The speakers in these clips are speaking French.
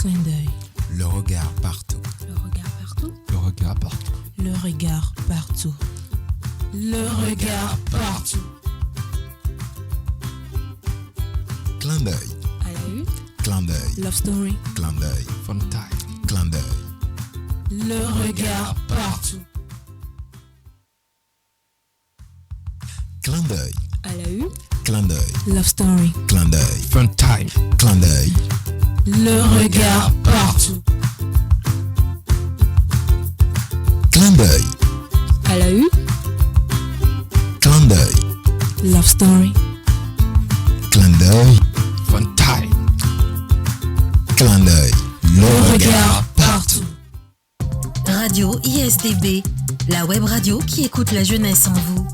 Clin d'œil. Le regard partout. Le regard partout. Le regard partout. Le regard partout. Le regard partout. Clin d'œil. À la une. Clin d'œil. Love story. Clin d'œil. Fun time. Clin d'œil. Le regard partout. Clin d'œil. À la une. Clin d'œil. Love story. Clin d'œil. Fun time. Clin d'œil. Le regard partout. Clin d'œil. À la une. Clin d'œil. Love story. Clin d'œil. Fun time. Clin d'œil. Le regard partout. Radio ISDB, la web radio qui écoute la jeunesse en vous.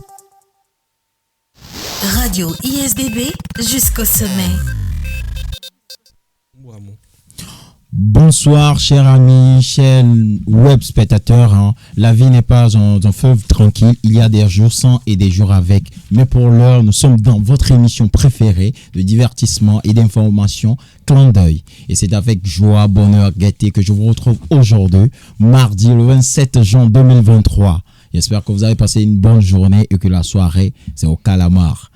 Radio ISDB jusqu'au sommet. Bonsoir chers amis, chers web spectateurs. La vie n'est pas un fleuve tranquille, il y a des jours sans et des jours avec. Mais pour l'heure, nous sommes dans votre émission préférée de divertissement et d'information, Clin d'œil. Et c'est avec joie, bonheur, gaieté que je vous retrouve aujourd'hui, mardi le 27 juin 2023. J'espère que vous avez passé une bonne journée et que la soirée, c'est au calamar.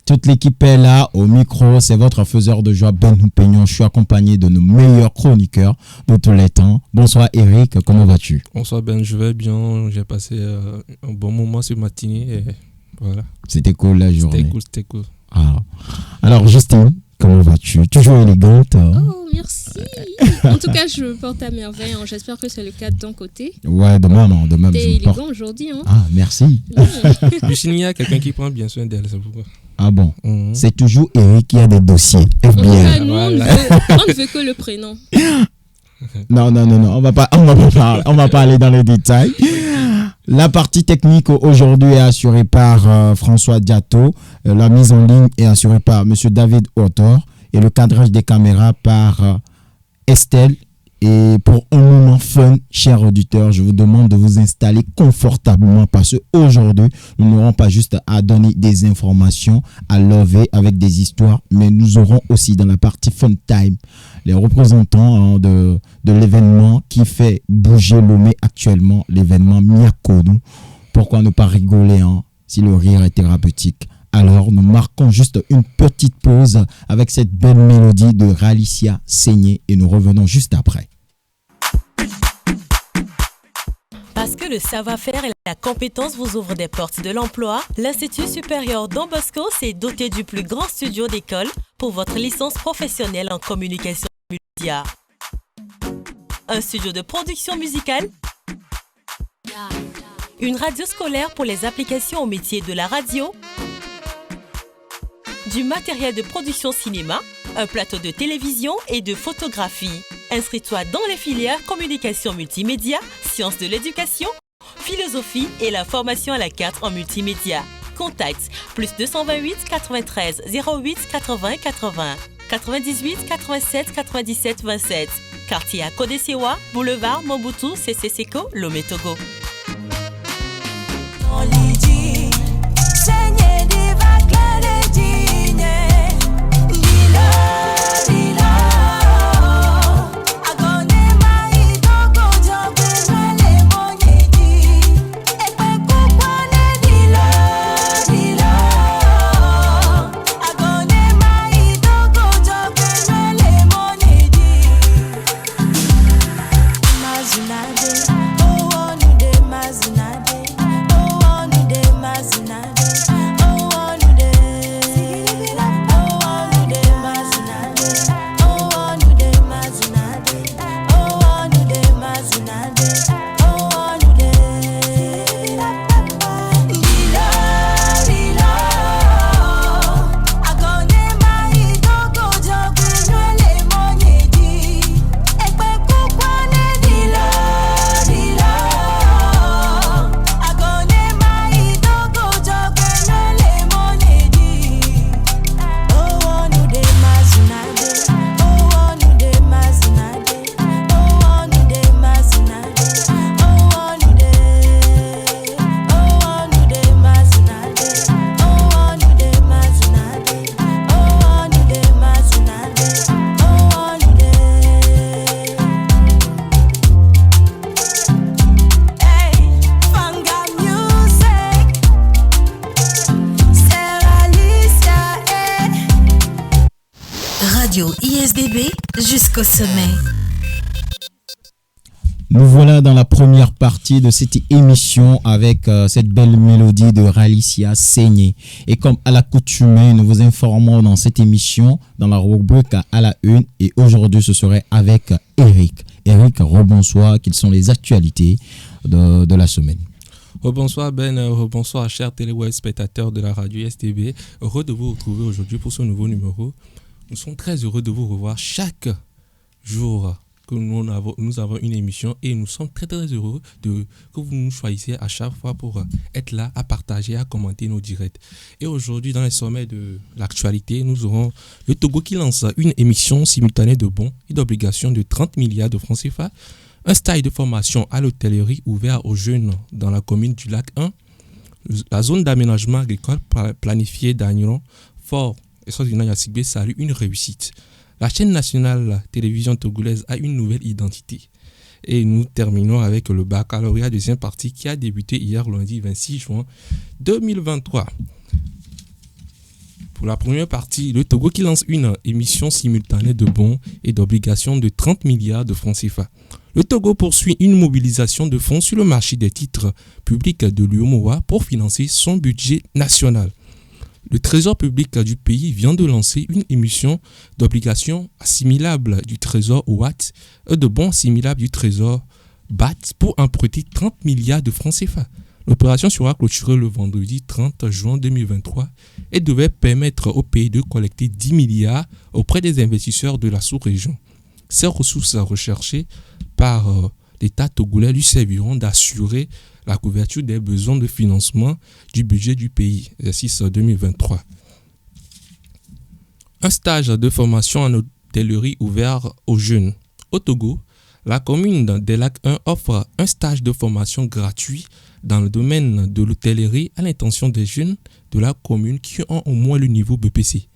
Toute l'équipe est là, au micro, c'est votre faiseur de joie, Ben Peignon. Je suis accompagné de nos meilleurs chroniqueurs de tous les temps. Bonsoir Eric, comment vas-tu? Bonsoir Ben, je vais bien. J'ai passé un bon moment ce matinée et voilà. C'était cool la journée. C'était cool. Ah. Alors Justine, comment vas-tu? Toujours élégante. Oh, merci. En tout cas, je me porte à merveille. J'espère que c'est le cas de ton côté. Ouais, de même. T'es élégant aujourd'hui. Ah, merci. Justine, il y a quelqu'un qui prend bien soin d'elle, c'est pourquoi. Ah bon, C'est toujours Eric qui a des dossiers. FBI. Nous, on ne veut que le prénom. Non, on va pas aller dans les détails. La partie technique aujourd'hui est assurée par François Diato. La mise en ligne est assurée par Monsieur David Autor. Et le cadrage des caméras par Estelle. Et pour un moment fun, chers auditeurs, je vous demande de vous installer confortablement parce qu'aujourd'hui, nous n'aurons pas juste à donner des informations, à lever avec des histoires, mais nous aurons aussi dans la partie fun time les représentants de l'événement qui fait bouger Lomé actuellement, l'événement Miakonou. Pourquoi ne pas rigoler si le rire est thérapeutique? Alors, nous marquons juste une petite pause avec cette belle mélodie de Ralicia Seigné et nous revenons juste après. Parce que le savoir-faire et la compétence vous ouvrent des portes de l'emploi, l'Institut supérieur Don Bosco s'est doté du plus grand studio d'école pour votre licence professionnelle en communication multimédia. Un studio de production musicale, une radio scolaire pour les applications au métier de la radio, du matériel de production cinéma, un plateau de télévision et de photographie. Inscris-toi dans les filières communication multimédia, sciences de l'éducation, philosophie et la formation à la carte en multimédia. Contact +228 93 08 80 80 98 87 97 27. Quartier à Kodesewa, boulevard Mobutu, Seko, Lomé Togo. Oh, Radio ISDB jusqu'au sommet. Nous voilà dans la première partie de cette émission avec cette belle mélodie de Ralicia Seigné. Et comme à l'accoutumée, nous vous informons dans cette émission, dans la rubrique à la une. Et aujourd'hui, ce serait avec Eric. Eric, rebonsoir. Quelles sont les actualités de la semaine? Rebonsoir Ben, rebonsoir chers téléspectateurs de la radio ISTB. Heureux de vous retrouver aujourd'hui pour ce nouveau numéro. Nous sommes très heureux de vous revoir chaque jour que nous avons une émission et nous sommes très très heureux que vous nous choisissiez à chaque fois pour être là, à partager, à commenter nos directs. Et aujourd'hui, dans les sommets de l'actualité, nous aurons le Togo qui lance une émission simultanée de bons et d'obligations de 30 milliards de francs CFA, un stage de formation à l'hôtellerie ouvert aux jeunes dans la commune du Lac 1, la zone d'aménagement agricole planifiée d'Agnon, Fort et Yasigbe salue une réussite. La chaîne nationale télévision togolaise a une nouvelle identité. Et nous terminons avec le baccalauréat deuxième partie qui a débuté hier lundi 26 juin 2023. Pour la première partie, le Togo qui lance une émission simultanée de bons et d'obligations de 30 milliards de francs CFA. Le Togo poursuit une mobilisation de fonds sur le marché des titres publics de l'UEMOA pour financer son budget national. Le Trésor public du pays vient de lancer une émission d'obligations assimilables du Trésor OAT et de bons assimilables du Trésor BAT pour emprunter 30 milliards de francs CFA. L'opération sera clôturée le vendredi 30 juin 2023 et devait permettre au pays de collecter 10 milliards auprès des investisseurs de la sous-région. Ces ressources recherchées par l'État togolais lui serviront d'assurer la couverture des besoins de financement du budget du pays, exercice 2023. Un stage de formation en hôtellerie ouvert aux jeunes. Au Togo, la commune des Lacs 1 offre un stage de formation gratuit dans le domaine de l'hôtellerie à l'intention des jeunes de la commune qui ont au moins le niveau BPC.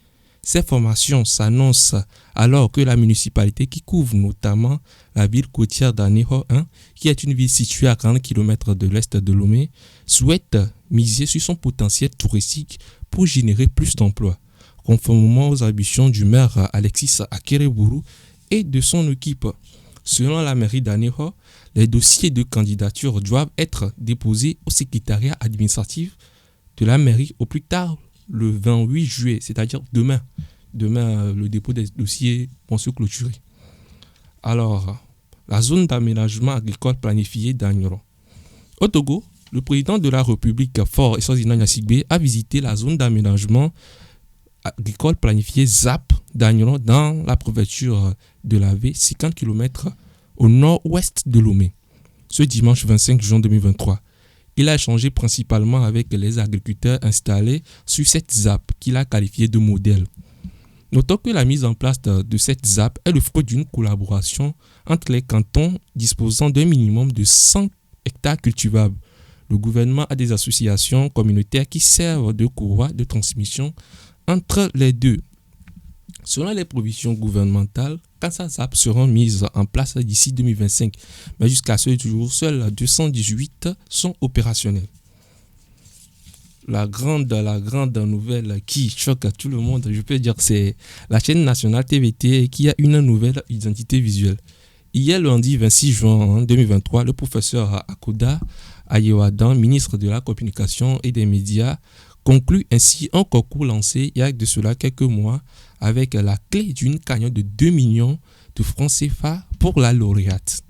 Ces formations s'annoncent alors que la municipalité qui couvre notamment la ville côtière d'Aného 1, qui est une ville située à 40 km de l'est de Lomé, souhaite miser sur son potentiel touristique pour générer plus d'emplois, conformément aux ambitions du maire Alexis Akereburu et de son équipe. Selon la mairie d'Aného, les dossiers de candidature doivent être déposés au secrétariat administratif de la mairie au plus tard le 28 juillet, c'est-à-dire demain. Demain, le dépôt des dossiers vont se clôturer. Alors, la zone d'aménagement agricole planifiée d'Agnon. Au Togo, le président de la République, Fort et Yasigbe, a visité la zone d'aménagement agricole planifiée ZAP d'Agnon dans la préfecture de la V, 50 km au nord-ouest de Lomé, ce dimanche 25 juin 2023. Il a échangé principalement avec les agriculteurs installés sur cette ZAP qu'il a qualifiée de modèle. Notons que la mise en place de cette ZAP est le fruit d'une collaboration entre les cantons disposant d'un minimum de 100 hectares cultivables. Le gouvernement a des associations communautaires qui servent de courroie de transmission entre les deux. Selon les provisions gouvernementales, quand ces ZAP seront mises en place d'ici 2025, mais jusqu'à ce jour, seules 218 sont opérationnelles. La grande nouvelle qui choque tout le monde, je peux dire, c'est la chaîne nationale TVT qui a une nouvelle identité visuelle. Hier, lundi 26 juin 2023, le professeur Akoda Ayewadan, ministre de la Communication et des Médias, conclut ainsi un concours lancé il y a de cela quelques mois avec la clé d'une cagnotte de 2 millions de francs CFA pour la lauréate.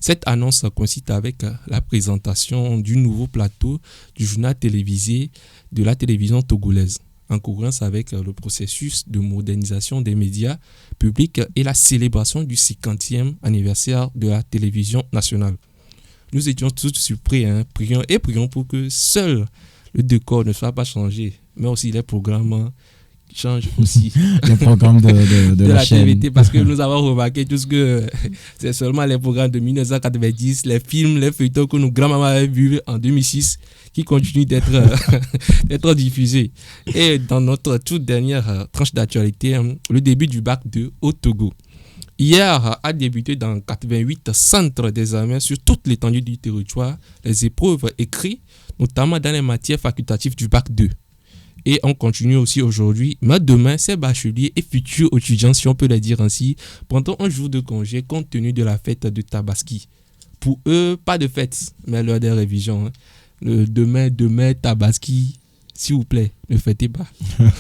Cette annonce coïncide avec la présentation du nouveau plateau du journal télévisé de la télévision togolaise, en cohérence avec le processus de modernisation des médias publics et la célébration du 50e anniversaire de la télévision nationale. Nous étions tous surpris, prions pour que seul le décor ne soit pas changé, mais aussi les programmes changent aussi. Les programmes de la chaîne. TVT, parce que nous avons remarqué tous que c'est seulement les programmes de 1990, les films, les feuilletons que nos grands-mamans avaient vus en 2006 qui continuent d'être diffusés. Et dans notre toute dernière tranche d'actualité, le début du bac 2 au Togo. Hier a débuté dans 88 centres d'examen sur toute l'étendue du territoire les épreuves écrites, notamment dans les matières facultatives du bac 2. Et on continue aussi aujourd'hui. Mais demain, ces bacheliers et futurs étudiants, si on peut le dire ainsi, pendant un jour de congé compte tenu de la fête de Tabaski. Pour eux, pas de fête, mais l'heure des révisions. Le demain, Tabaski, s'il vous plaît, ne fêtez pas.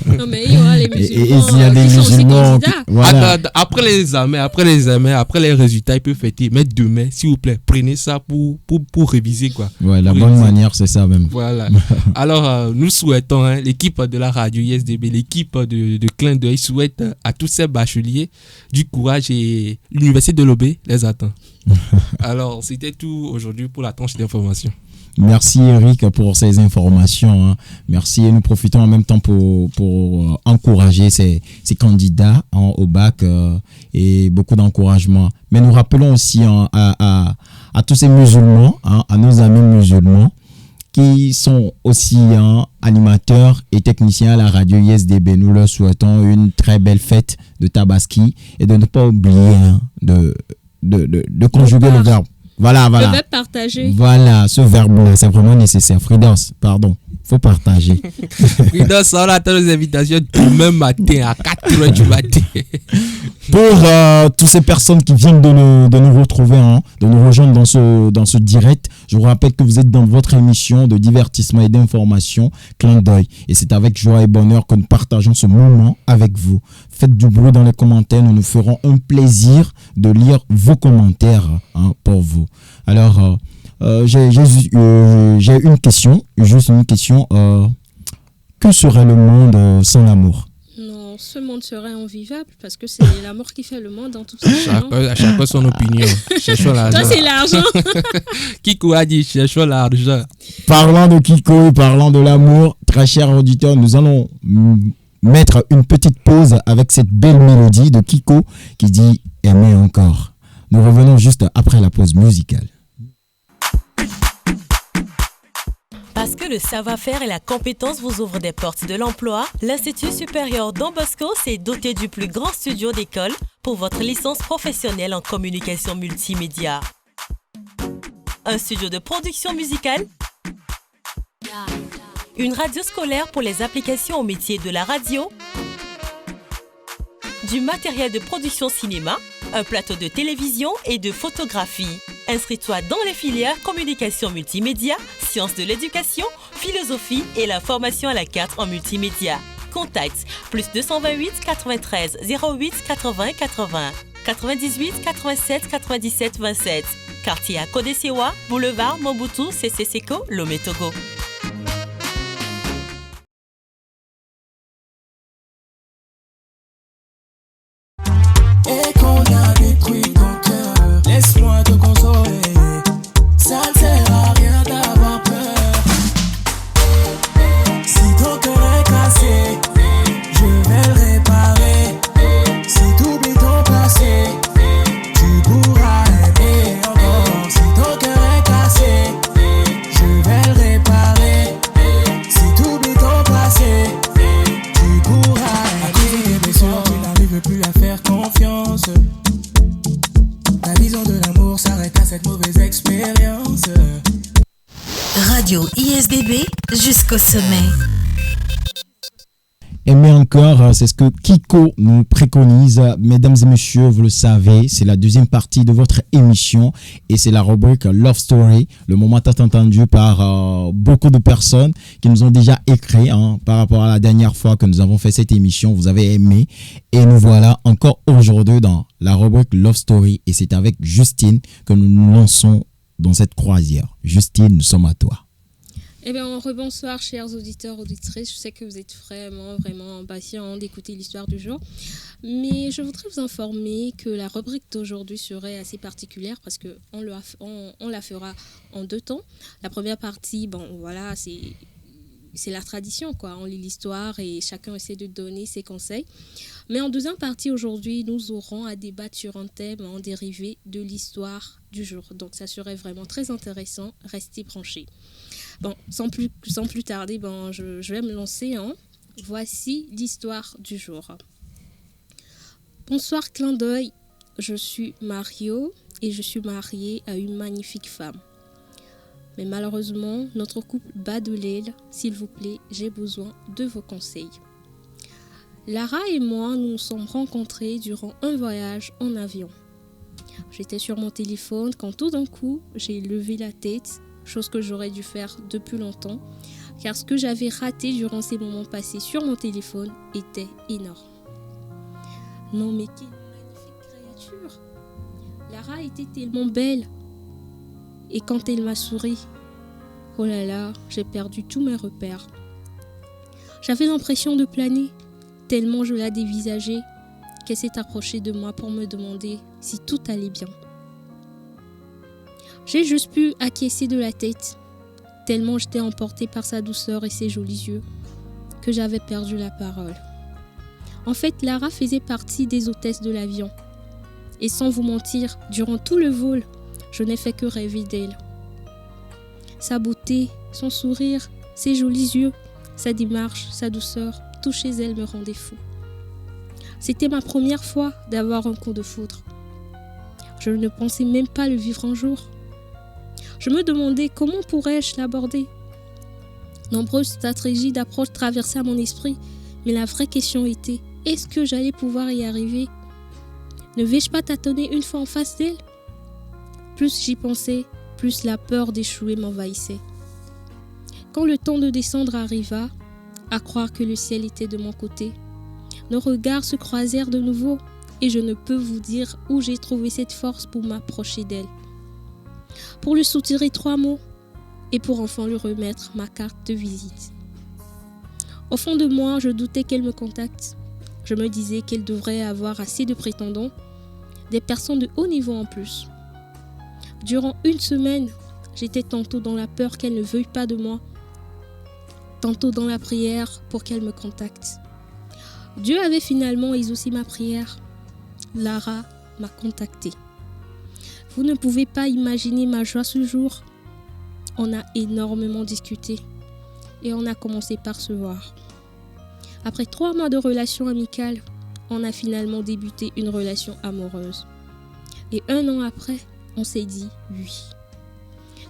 Non, mais il y aura les musulmans. Et s'il y a des qui sont aussi musulmans, candidats. voilà. Attends, après les examens, après les résultats, ils peuvent fêter. Mais demain, s'il vous plaît, prenez ça pour réviser, quoi. Ouais, la Pour bonne réviser. manière, c'est ça même. Voilà. Alors, nous souhaitons, l'équipe de la radio ISDB, l'équipe de Clin d'œil souhaite à tous ces bacheliers du courage et l'Université de l'Aubé les attend. Alors, c'était tout aujourd'hui pour la tranche d'information. Merci Eric pour ces informations. Hein. Merci et nous profitons en même temps pour encourager ces candidats au bac et beaucoup d'encouragement. Mais nous rappelons aussi à tous ces musulmans, à nos amis musulmans qui sont aussi animateurs et techniciens à la radio ISDB. Nous leur souhaitons une très belle fête de Tabaski et de ne pas oublier de conjuguer le verbe. Voilà. Le verbe partager. Voilà, ce verbe-là, c'est vraiment nécessaire. Fridos, pardon, faut partager. Fridos, on attend les invitations demain matin à 4h du matin. Pour toutes ces personnes qui viennent de nous retrouver, de nous rejoindre dans ce direct, je vous rappelle que vous êtes dans votre émission de divertissement et d'information, Clin d'œil. Et c'est avec joie et bonheur que nous partageons ce moment avec vous. Faites du bruit dans les commentaires, nous nous ferons un plaisir de lire vos commentaires pour vous. Alors, j'ai une question, juste une question. Que serait le monde sans l'amour? Non, ce monde serait invivable parce que c'est l'amour qui fait le monde dans tout ça. Chacun son opinion. Cherchons l'argent. Toi, c'est l'argent. Kiko a dit cherchons l'argent. Parlant de Kiko, parlant de l'amour, très chers auditeurs, nous allons mettre une petite pause avec cette belle mélodie de Kiko qui dit « Aimer encore ». Nous revenons juste après la pause musicale. Parce que le savoir-faire et la compétence vous ouvrent des portes de l'emploi, l'Institut supérieur Don Bosco s'est doté du plus grand studio d'école pour votre licence professionnelle en communication multimédia. Un studio de production musicale, une radio scolaire pour les applications au métier de la radio, du matériel de production cinéma, un plateau de télévision et de photographie. Inscris-toi dans les filières communication multimédia, sciences de l'éducation, philosophie et la formation à la carte en multimédia. Contact +228 93 08 80 80 98 87 97 27. Quartier à Kodesiwa, boulevard Mobutu Sese Seko, Lomé Togo. Et qu'on a détruit ton cœur, laisse-moi te consoler. Ça ne sert à rien d'avoir peur. Si ton cœur est cassé, je vais le réparer. Si tu oublies ton passé, tu pourras aimer encore. Si ton cœur est cassé, je vais le réparer. Si tu oublies ton passé, tu pourras aimer. À cause de tes blessures, tu n'arrives plus à faire confiance. Ta vision de l'amour s'arrête à cette mauvaise expérience. Radio ISDB jusqu'au sommet. Aimer encore, c'est ce que Kiko nous préconise. Mesdames et messieurs, vous le savez, c'est la deuxième partie de votre émission et c'est la rubrique Love Story, le moment tant entendu par beaucoup de personnes qui nous ont déjà écrit par rapport à la dernière fois que nous avons fait cette émission. Vous avez aimé et nous voilà encore aujourd'hui dans la rubrique Love Story et c'est avec Justine que nous nous lançons dans cette croisière. Justine, nous sommes à toi. Eh bien, rebonsoir, chers auditeurs, auditrices. Je sais que vous êtes vraiment impatients d'écouter l'histoire du jour. Mais je voudrais vous informer que la rubrique d'aujourd'hui serait assez particulière parce qu'on la fera en deux temps. La première partie, c'est la tradition, quoi. On lit l'histoire et chacun essaie de donner ses conseils. Mais en deuxième partie, aujourd'hui, nous aurons à débattre sur un thème en dérivé de l'histoire du jour. Donc, ça serait vraiment très intéressant. Restez branchés. Bon, sans plus tarder, je vais me lancer. Voici l'histoire du jour. Bonsoir, Clin d'œil. Je suis Mario et je suis mariée à une magnifique femme. Mais malheureusement, notre couple bat de l'aile. S'il vous plaît, j'ai besoin de vos conseils. Lara et moi, nous nous sommes rencontrés durant un voyage en avion. J'étais sur mon téléphone quand tout d'un coup, j'ai levé la tête, chose que j'aurais dû faire depuis longtemps, car ce que j'avais raté durant ces moments passés sur mon téléphone était énorme. Non mais quelle magnifique créature! Lara était tellement belle. Et quand elle m'a souri, oh là là, j'ai perdu tous mes repères. J'avais l'impression de planer, tellement je la dévisageais, qu'elle s'est approchée de moi pour me demander si tout allait bien. J'ai juste pu acquiescer de la tête, tellement j'étais emportée par sa douceur et ses jolis yeux, que j'avais perdu la parole. En fait, Lara faisait partie des hôtesses de l'avion. Et sans vous mentir, durant tout le vol, je n'ai fait que rêver d'elle. Sa beauté, son sourire, ses jolis yeux, sa démarche, sa douceur, tout chez elle me rendait fou. C'était ma première fois d'avoir un coup de foudre. Je ne pensais même pas le vivre un jour. Je me demandais comment pourrais-je l'aborder. Nombreuses stratégies d'approche traversaient mon esprit, mais la vraie question était, est-ce que j'allais pouvoir y arriver? Ne vais-je pas tâtonner une fois en face d'elle? Plus j'y pensais, plus la peur d'échouer m'envahissait. Quand le temps de descendre arriva, à croire que le ciel était de mon côté, nos regards se croisèrent de nouveau et je ne peux vous dire où j'ai trouvé cette force pour m'approcher d'elle. Pour lui soutirer 3 mots et pour enfin lui remettre ma carte de visite. Au fond de moi, je doutais qu'elle me contacte. Je me disais qu'elle devrait avoir assez de prétendants, des personnes de haut niveau en plus. Durant une semaine, j'étais tantôt dans la peur qu'elle ne veuille pas de moi, tantôt dans la prière pour qu'elle me contacte. Dieu avait finalement exaucé ma prière. Lara m'a contactée. Vous ne pouvez pas imaginer ma joie ce jour. On a énormément discuté et on a commencé par se voir. Après 3 mois de relation amicale, on a finalement débuté une relation amoureuse. Et 1 an après, on s'est dit oui.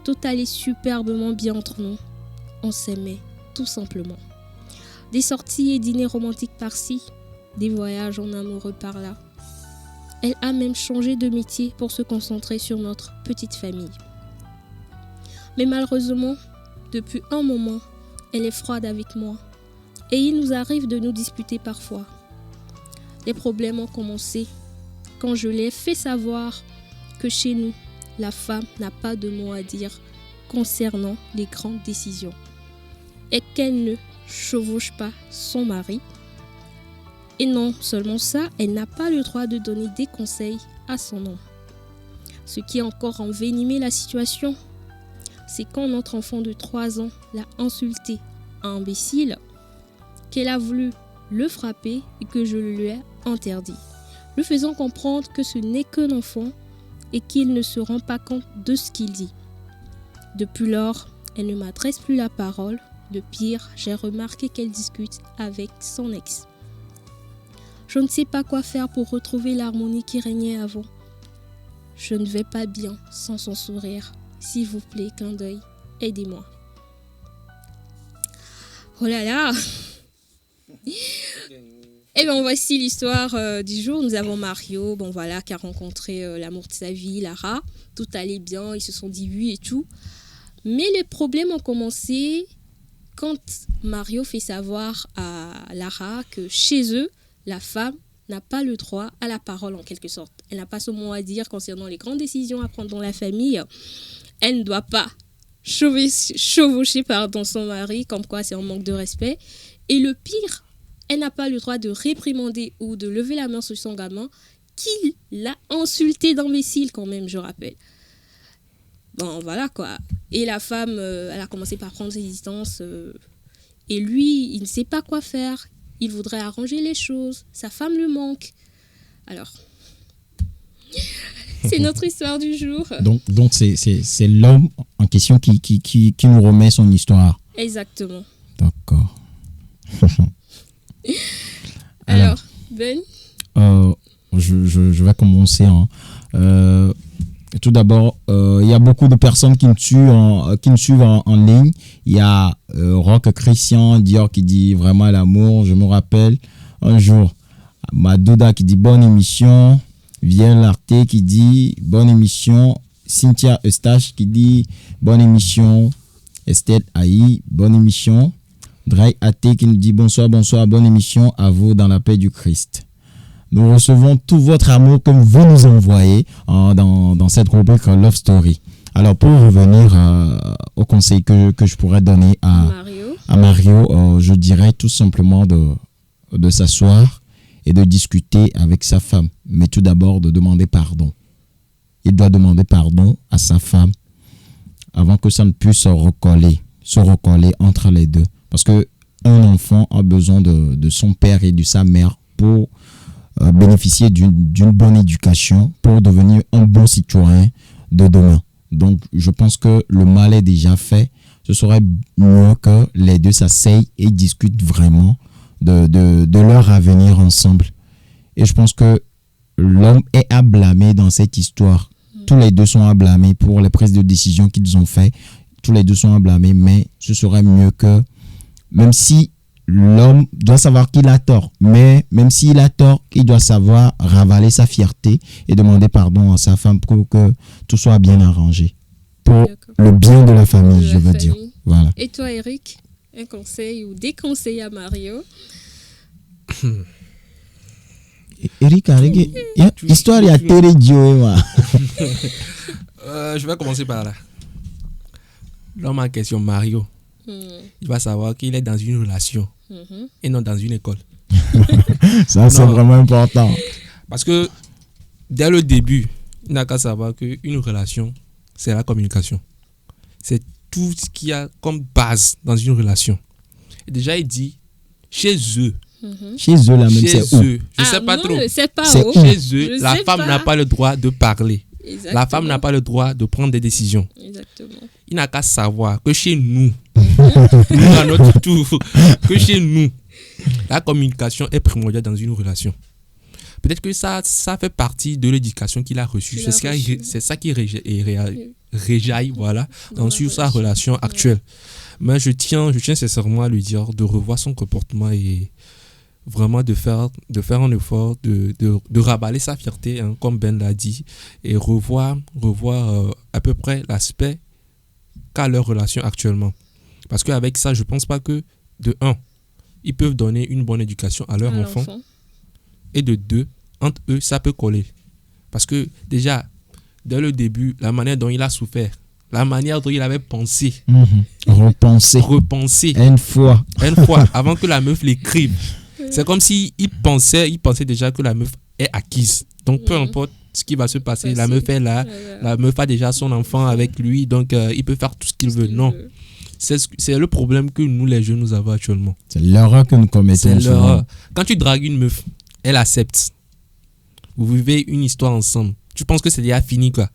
Tout allait superbement bien entre nous. On s'aimait tout simplement. Des sorties et dîners romantiques par-ci, des voyages en amoureux par-là. Elle a même changé de métier pour se concentrer sur notre petite famille. Mais malheureusement, depuis un moment, elle est froide avec moi. Et il nous arrive de nous disputer parfois. Les problèmes ont commencé quand je l'ai fait savoir que chez nous, la femme n'a pas de mot à dire concernant les grandes décisions et qu'elle ne chevauche pas son mari. Et non seulement ça, elle n'a pas le droit de donner des conseils à son nom. Ce qui a encore envenimé la situation, c'est quand notre enfant de 3 ans l'a insulté, imbécile, qu'elle a voulu le frapper et que je le lui ai interdit, lui faisant comprendre que ce n'est qu'un enfant et qu'il ne se rend pas compte de ce qu'il dit. Depuis lors, elle ne m'adresse plus la parole. De pire, j'ai remarqué qu'elle discute avec son ex. Je ne sais pas quoi faire pour retrouver l'harmonie qui régnait avant. Je ne vais pas bien sans son sourire. S'il vous plaît, clin d'œil, aidez-moi. Oh là là! Eh bien, voici l'histoire du jour. Nous avons Mario, qui a rencontré l'amour de sa vie, Lara. Tout allait bien, ils se sont dit oui et tout. Mais les problèmes ont commencé quand Mario fait savoir à Lara que chez eux, la femme n'a pas le droit à la parole en quelque sorte. Elle n'a pas son mot à dire concernant les grandes décisions à prendre dans la famille. Elle ne doit pas chevaucher son mari, comme quoi c'est un manque de respect. Et le pire, elle n'a pas le droit de réprimander ou de lever la main sur son gamin qui l'a insulté d'imbécile quand même, je rappelle. Voilà quoi. Et la femme, elle a commencé par prendre ses distances. Et lui, il ne sait pas quoi faire. Il voudrait arranger les choses. Sa femme le manque. Alors, c'est notre histoire du jour. Donc c'est l'homme en question qui nous remet son histoire. Exactement. D'accord. Alors, Ben je vais commencer. Tout d'abord, il y a beaucoup de personnes qui me suivent en ligne. Il y a Rock Christian Dior qui dit vraiment l'amour. Je me rappelle un jour, Madouda qui dit bonne émission. Viel Larté qui dit bonne émission. Cynthia Eustache qui dit bonne émission. Estelle Aïe, bonne émission. Dray Até qui nous dit bonsoir, bonne émission à vous dans la paix du Christ. Nous recevons tout votre amour que vous nous envoyez dans cette rubrique Love Story. Alors, pour revenir au conseil que je pourrais donner à Mario, je dirais tout simplement de s'asseoir et de discuter avec sa femme. Mais tout d'abord, de demander pardon. Il doit demander pardon à sa femme avant que ça ne puisse se recoller entre les deux. Parce qu'un enfant a besoin de son père et de sa mère pour bénéficier d'une bonne éducation, pour devenir un bon citoyen de demain. Donc, je pense que le mal est déjà fait. Ce serait mieux que les deux s'asseyent et discutent vraiment de leur avenir ensemble. Et je pense que l'homme est à blâmer dans cette histoire. Tous les deux sont à blâmer pour les prises de décision qu'ils ont faites. Tous les deux sont à blâmer, mais ce serait mieux que, même si l'homme doit savoir qu'il a tort, mais même s'il a tort, il doit savoir ravaler sa fierté et demander pardon à sa femme pour que tout soit bien arrangé. Pour le bien de la famille, je veux dire. Voilà. Et toi, Eric, un conseil ou des conseils à Mario? Eric, histoire il y a Térédio. Je vais commencer par là. L'homme en question, Mario, il va savoir qu'il est dans une relation et non dans une école. Ça, c'est vraiment important. Parce que dès le début, il n'a qu'à savoir qu'une relation, c'est la communication. C'est tout ce qu'il y a comme base dans une relation. Et déjà, il dit, chez eux, chez eux, là même, c'est où? Je ne sais pas trop. C'est pas où. Chez eux, la femme n'a pas le droit de parler. Exactement. La femme n'a pas le droit de prendre des décisions. Exactement. Il n'a qu'à savoir que chez nous, nous à notre tour, que chez nous, la communication est primordiale dans une relation. Peut-être que ça fait partie de l'éducation qu'il a reçue. C'est ça qui réjaillit sur sa relation actuelle. Mais je tiens sincèrement à lui dire de revoir son comportement et vraiment de faire un effort, de raballer sa fierté, hein, comme Ben l'a dit, et revoir à peu près l'aspect qu'a leur relation actuellement. Parce qu'avec ça, je ne pense pas que, de 1, ils peuvent donner une bonne éducation à leur enfant. Et de 2, entre eux, ça peut coller. Parce que déjà, dès le début, la manière dont il a souffert, la manière dont il avait pensé, repenser une fois avant que la meuf l'écrive. C'est comme s'il pensait déjà que la meuf est acquise. Donc, peu importe ce qui va se passer, la meuf est là, la meuf a déjà son enfant avec lui, donc il peut faire tout ce qu'il veut. Non. C'est le problème que nous, les jeunes, nous avons actuellement. C'est l'erreur que nous commettons. C'est l'erreur. Quand tu dragues une meuf, elle accepte. Vous vivez une histoire ensemble. Tu penses que c'est déjà fini, quoi.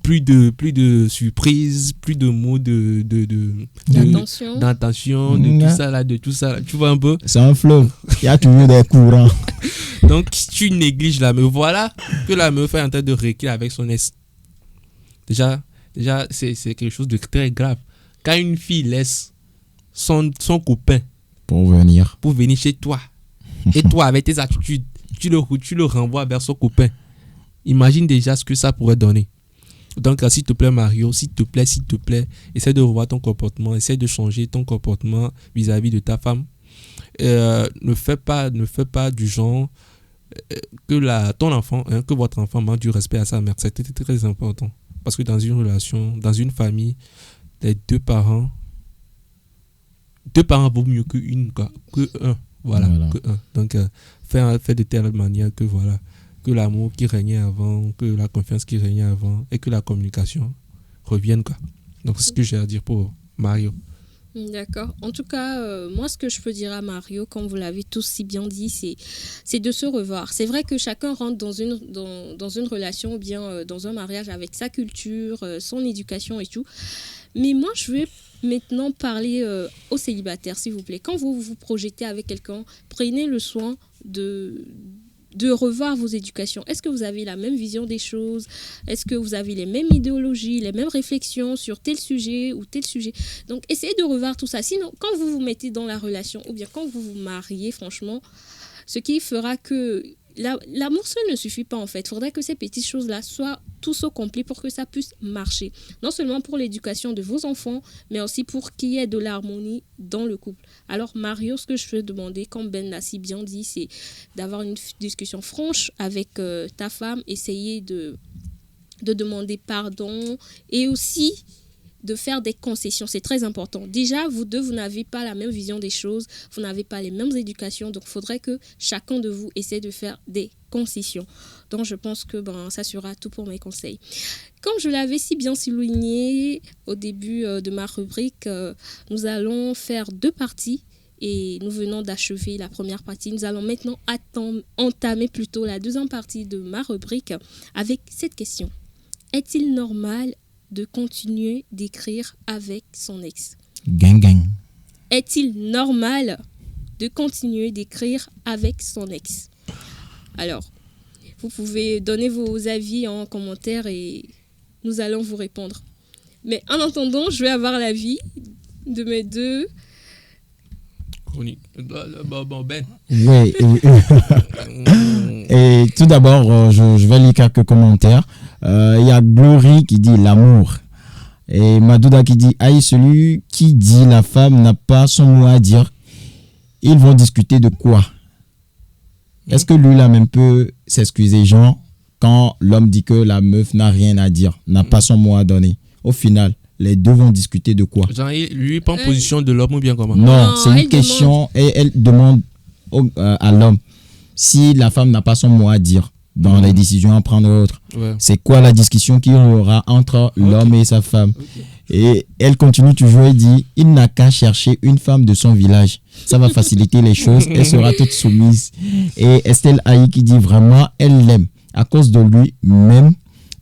Plus de surprises, plus de mots d'intention, de tout ça là. Tu vois un peu? C'est un fleuve. Il y a toujours des courants. Donc, tu négliges la meuf. Voilà que la meuf est en train de récler avec son ex. Déjà c'est quelque chose de très grave. Quand une fille laisse son copain pour venir chez toi, et toi, avec tes attitudes, tu le renvoies vers son copain. Imagine déjà ce que ça pourrait donner. Donc, s'il te plaît, Mario, s'il te plaît, essaie de revoir ton comportement, essaie de changer ton comportement vis-à-vis de ta femme. Ne fais pas du genre que ton enfant, que votre enfant manque du respect à sa mère. C'est très, très important. Parce que dans une relation, dans une famille, les deux parents vaut mieux que un. Voilà. Que un. Donc, fais de telle manière que voilà. Que l'amour qui régnait avant, que la confiance qui régnait avant et que la communication reviennent, quoi. Donc, c'est ce que j'ai à dire pour Mario. D'accord. En tout cas, moi, ce que je peux dire à Mario, comme vous l'avez tous si bien dit, c'est de se revoir. C'est vrai que chacun rentre dans une relation ou bien dans un mariage avec sa culture, son éducation et tout. Mais moi, je vais maintenant parler aux célibataires, s'il vous plaît. Quand vous vous projetez avec quelqu'un, prenez le soin de de revoir vos éducations. Est-ce que vous avez la même vision des choses? Est-ce que vous avez les mêmes idéologies, les mêmes réflexions sur tel sujet ou tel sujet? Donc, essayez de revoir tout ça. Sinon, quand vous vous mettez dans la relation ou bien quand vous vous mariez, franchement, ce qui fera que l'amour seul ne suffit pas en fait. Il faudrait que ces petites choses-là soient tous au complet pour que ça puisse marcher. Non seulement pour l'éducation de vos enfants, mais aussi pour qu'il y ait de l'harmonie dans le couple. Alors Mario, ce que je veux demander, comme Ben l'a si bien dit, c'est d'avoir une discussion franche avec ta femme, essayer de demander pardon et aussi de faire des concessions. C'est très important. Déjà, vous deux, vous n'avez pas la même vision des choses, vous n'avez pas les mêmes éducations, donc il faudrait que chacun de vous essaie de faire des concessions. Donc, je pense que ça sera tout pour mes conseils. Comme je l'avais si bien souligné au début de ma rubrique, nous allons faire 2 parties. Et nous venons d'achever la première partie. Nous allons maintenant entamer plutôt la deuxième partie de ma rubrique avec cette question. Est-il normal de continuer d'écrire avec son ex? Gang, gang. Est-il normal de continuer d'écrire avec son ex? Alors, vous pouvez donner vos avis en commentaire et nous allons vous répondre. Mais en attendant, je vais avoir l'avis de mes 2... Bon, Ben. Oui. Et tout d'abord, je vais lire quelques commentaires. Il y a Glory qui dit l'amour. Et Madouda qui dit aïe, celui qui dit la femme n'a pas son mot à dire. Ils vont discuter de quoi? Est-ce que lui là même peut s'excuser, genre, quand l'homme dit que la meuf n'a rien à dire, n'a pas son mot à donner? Au final, les deux vont discuter de quoi? Genre, lui prend position de l'homme ou bien comment? Non, c'est une question et elle demande à l'homme si la femme n'a pas son mot à dire dans les décisions à prendre ou autres. Ouais. C'est quoi la discussion qu'il y aura entre l'homme et sa femme? Et elle continue toujours et dit il n'a qu'à chercher une femme de son village. Ça va faciliter les choses. Elle sera toute soumise. Et Estelle Haï qui dit vraiment elle l'aime. À cause de lui même,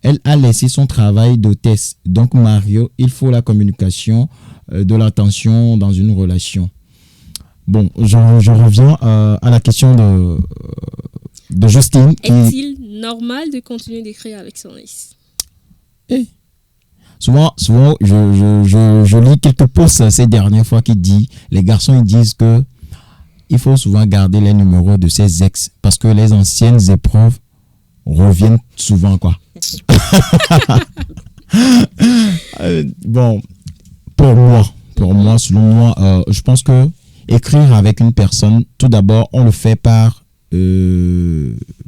elle a laissé son travail d'hôtesse. Donc Mario, il faut la communication, de l'attention dans une relation. Bon, je reviens à la question de Justine. Est-il normal de continuer d'écrire avec son ex? Souvent, je lis quelques posts ces dernières fois qui disent, les garçons ils disent que il faut souvent garder les numéros de ses ex parce que les anciennes épreuves reviennent souvent, quoi. Bon, pour moi, selon moi, je pense que écrire avec une personne, tout d'abord, on le fait par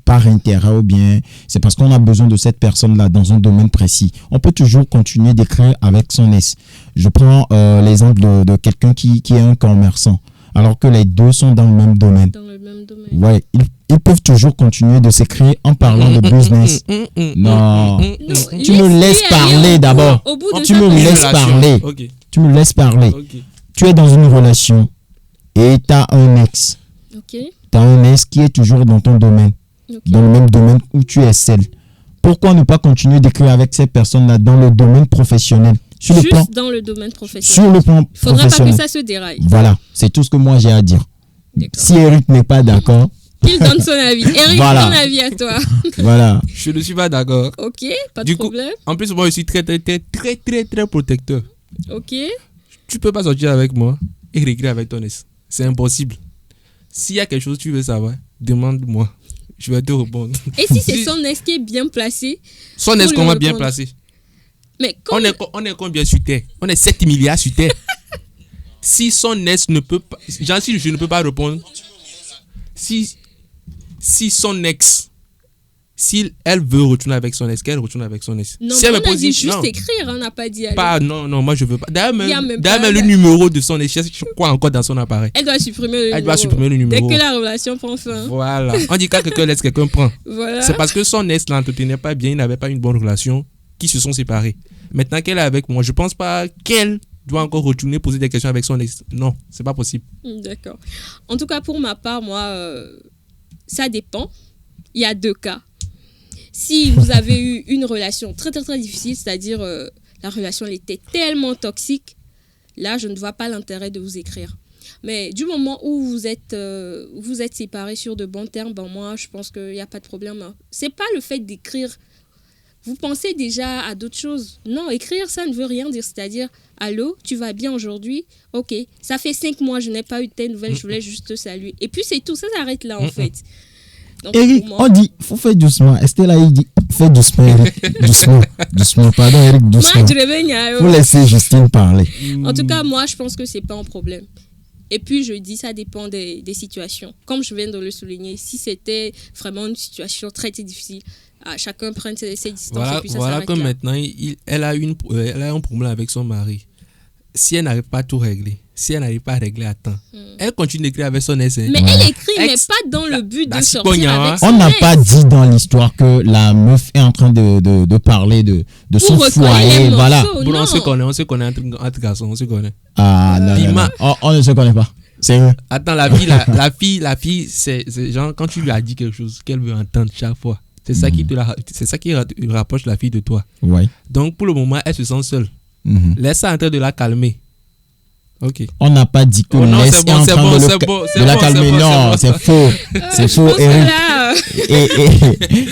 intérêt ou bien c'est parce qu'on a besoin de cette personne-là dans un domaine précis. On peut toujours continuer d'écrire avec son ex. Je prends l'exemple de quelqu'un qui est un commerçant, alors que les deux sont dans le même domaine. Ouais, ils peuvent toujours continuer de s'écrire en parlant de business. Non, tu me laisses parler d'abord. Tu me laisses parler. Tu me laisses parler. Tu es dans une relation et tu as un ex. Tu as un ex qui est toujours dans ton domaine, dans le même domaine où tu excelles. Pourquoi ne pas continuer d'écrire avec ces personnes-là dans le domaine professionnel? Dans le domaine professionnel. Sur le plan Il ne faudrait professionnel. pas que ça se déraille. Voilà, c'est tout ce que moi j'ai à dire. Si Eric n'est pas d'accord, il donne son avis. Eric, voilà. Ton avis à toi. Voilà. Je ne suis pas d'accord. Ok, pas de problème. En plus, moi, je suis très protecteur. Ok. Tu peux pas sortir avec moi et réécrire avec ton ex. C'est impossible. S'il y a quelque chose que tu veux savoir, demande-moi. Je vais te répondre. Et si c'est son ex qui est bien placé? Son ex comment bien placé? Mais on est combien sur Terre? On est 7 milliards sur Terre. Si son ex ne peut pas... Genre, si je ne peux pas répondre... Si son ex... Si elle veut retourner avec son ex, qu'elle retourne avec son ex. Non, si on a dit juste écrire, on n'a pas dit aller. Non, moi je veux pas. D'ailleurs, même le numéro de son ex, je crois encore dans son appareil. Elle doit supprimer le numéro. Dès que la relation prend fin. Voilà. On dit quand quelqu'un laisse, quelqu'un prend. Voilà. C'est parce que son ex l'entretenait pas bien, il n'avait pas une bonne relation, qu'ils se sont séparés. Maintenant qu'elle est avec moi, je pense pas qu'elle doit encore retourner poser des questions avec son ex. Non, c'est pas possible. D'accord. En tout cas, pour ma part, moi, ça dépend. Il y a 2 cas. Si vous avez eu une relation très très très difficile, c'est-à-dire la relation elle était tellement toxique, là je ne vois pas l'intérêt de vous écrire. Mais du moment où vous êtes séparés sur de bons termes, ben moi, je pense qu'il n'y a pas de problème. C'est pas le fait d'écrire. Vous pensez déjà à d'autres choses. Non, écrire, ça ne veut rien dire. C'est-à-dire, allô, tu vas bien aujourd'hui? Ok, ça fait 5 mois, je n'ai pas eu de tes nouvelles, je voulais juste te saluer. Et puis c'est tout, ça s'arrête là en fait. Donc, Eric, moi, on dit, faut faire doucement. Estelle il dit, fais doucement, Eric. Doucement, pardon, Eric, doucement. Faut laisser Justine parler. En tout cas, moi, je pense que c'est pas un problème. Et puis, je dis, ça dépend des situations. Comme je viens de le souligner, si c'était vraiment une situation très, très difficile, chacun prenne ses distances et puis ça voilà s'arrête que là. maintenant, elle a un problème avec son mari. Si elle n'arrive pas à tout régler, si elle n'arrive pas à régler à temps, elle continue d'écrire avec son ex. Mais elle écrit, mais pas dans le but de sortir avec son On n'a ex. pas dit dans l'histoire que la meuf est en train de parler de son foyer. Voilà. Bon, on se connaît entre garçons, on se connaît. Ah, non. Oh, on ne se connaît pas. C'est vrai. Attends, la fille, c'est genre quand tu lui as dit quelque chose qu'elle veut entendre chaque fois. C'est ça qui rapproche la fille de toi. Ouais. Donc pour le moment, elle se sent seule. Laisse ça en train de la calmer. Ok. On n'a pas dit que laisse est en train de la calmer. Non, c'est faux. C'est faux, Eric. Et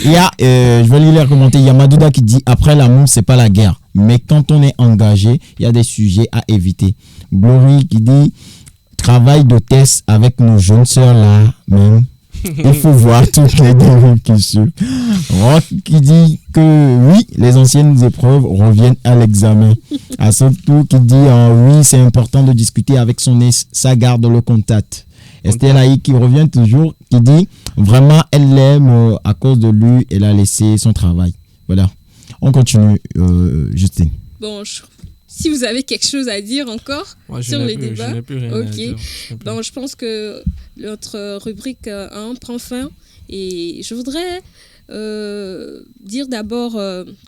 il y a, je vais lire les commentaires. Il y a Madouda qui dit après l'amour, c'est pas la guerre. Mais quand on est engagé, il y a des sujets à éviter. Glory qui dit travail de test avec nos jeunes sœurs là, même. Il faut voir toutes les dérives qui suivent. Rock qui dit que oui, les anciennes épreuves reviennent à l'examen. Asotou qui dit oui, c'est important de discuter avec son ex, ça garde le contact. Estelle Aïe qui revient toujours, qui dit vraiment elle l'aime à cause de lui, elle a laissé son travail. Voilà. On continue, Justine. Bon, si vous avez quelque chose à dire encore sur les débats, je n'ai plus rien à dire. Bon, je pense que notre rubrique 1 prend fin et je voudrais dire d'abord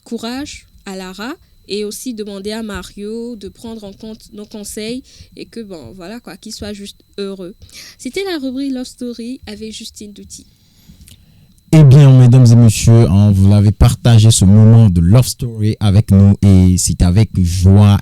courage à Lara et aussi demander à Mario de prendre en compte nos conseils et que bon voilà quoi, qu'il soit juste heureux. C'était la rubrique Love Story avec Justine Douty. Eh bien, mesdames et messieurs, vous avez partagé ce moment de Love Story avec nous et c'est avec joie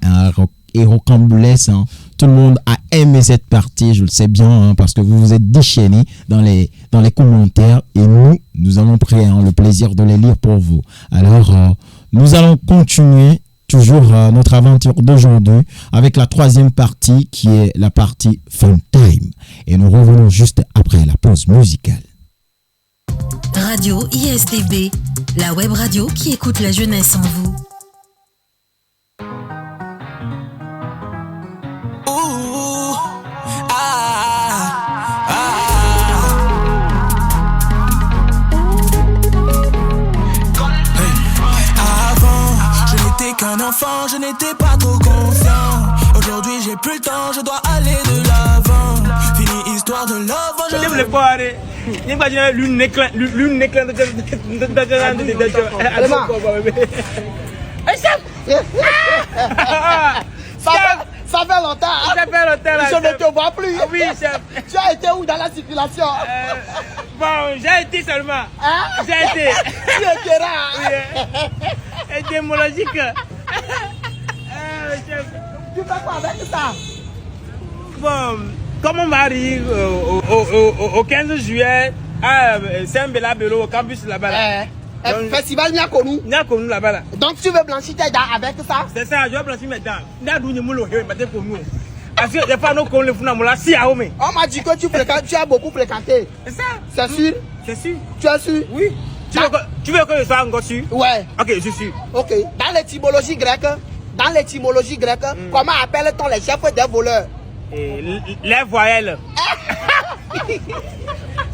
et rocambolesque. Tout le monde a aimé cette partie, je le sais bien, parce que vous vous êtes déchaînés dans les commentaires et nous allons prendre le plaisir de les lire pour vous. Alors, nous allons continuer toujours notre aventure d'aujourd'hui avec la troisième partie qui est la partie Fun Time. Et nous revenons juste après la pause musicale. Radio ISDB, la web radio qui écoute la jeunesse en vous. Qu'un enfant, je n'étais pas trop confiant. Aujourd'hui, j'ai plus le temps, je dois aller de l'avant. Fini histoire de love. Je ne voulais pas aller. L'une éclair Ça fait longtemps. Ça fait longtemps. Je ne te vois plus. Oui, chef. Tu as été où dans la circulation? Bon, j'ai été seulement. J'ai été. Tu étais là. Oui. Étymologique. Chef. Tu fais quoi avec ça? Bon, comme on m'arrive au 15 juillet à Saint-Bélabelo, au campus là-bas. Festival Niakonou. Niakonou là-bas. Là. Donc tu veux blanchir tes dents avec ça? C'est ça, je veux blanchir mes dents. Parce que des fois, nous connaissons les fous là, si à Ome. On m'a dit que tu as beaucoup fréquenté. C'est ça. C'est sûr? C'est sûr. Tu es sûr? Oui. Tu veux que je sois encore sûr? Ouais. Ok, je suis sûr. Ok. Dans l'étymologie grecque, comment appelle-t-on les chefs des voleurs? Les voyelles.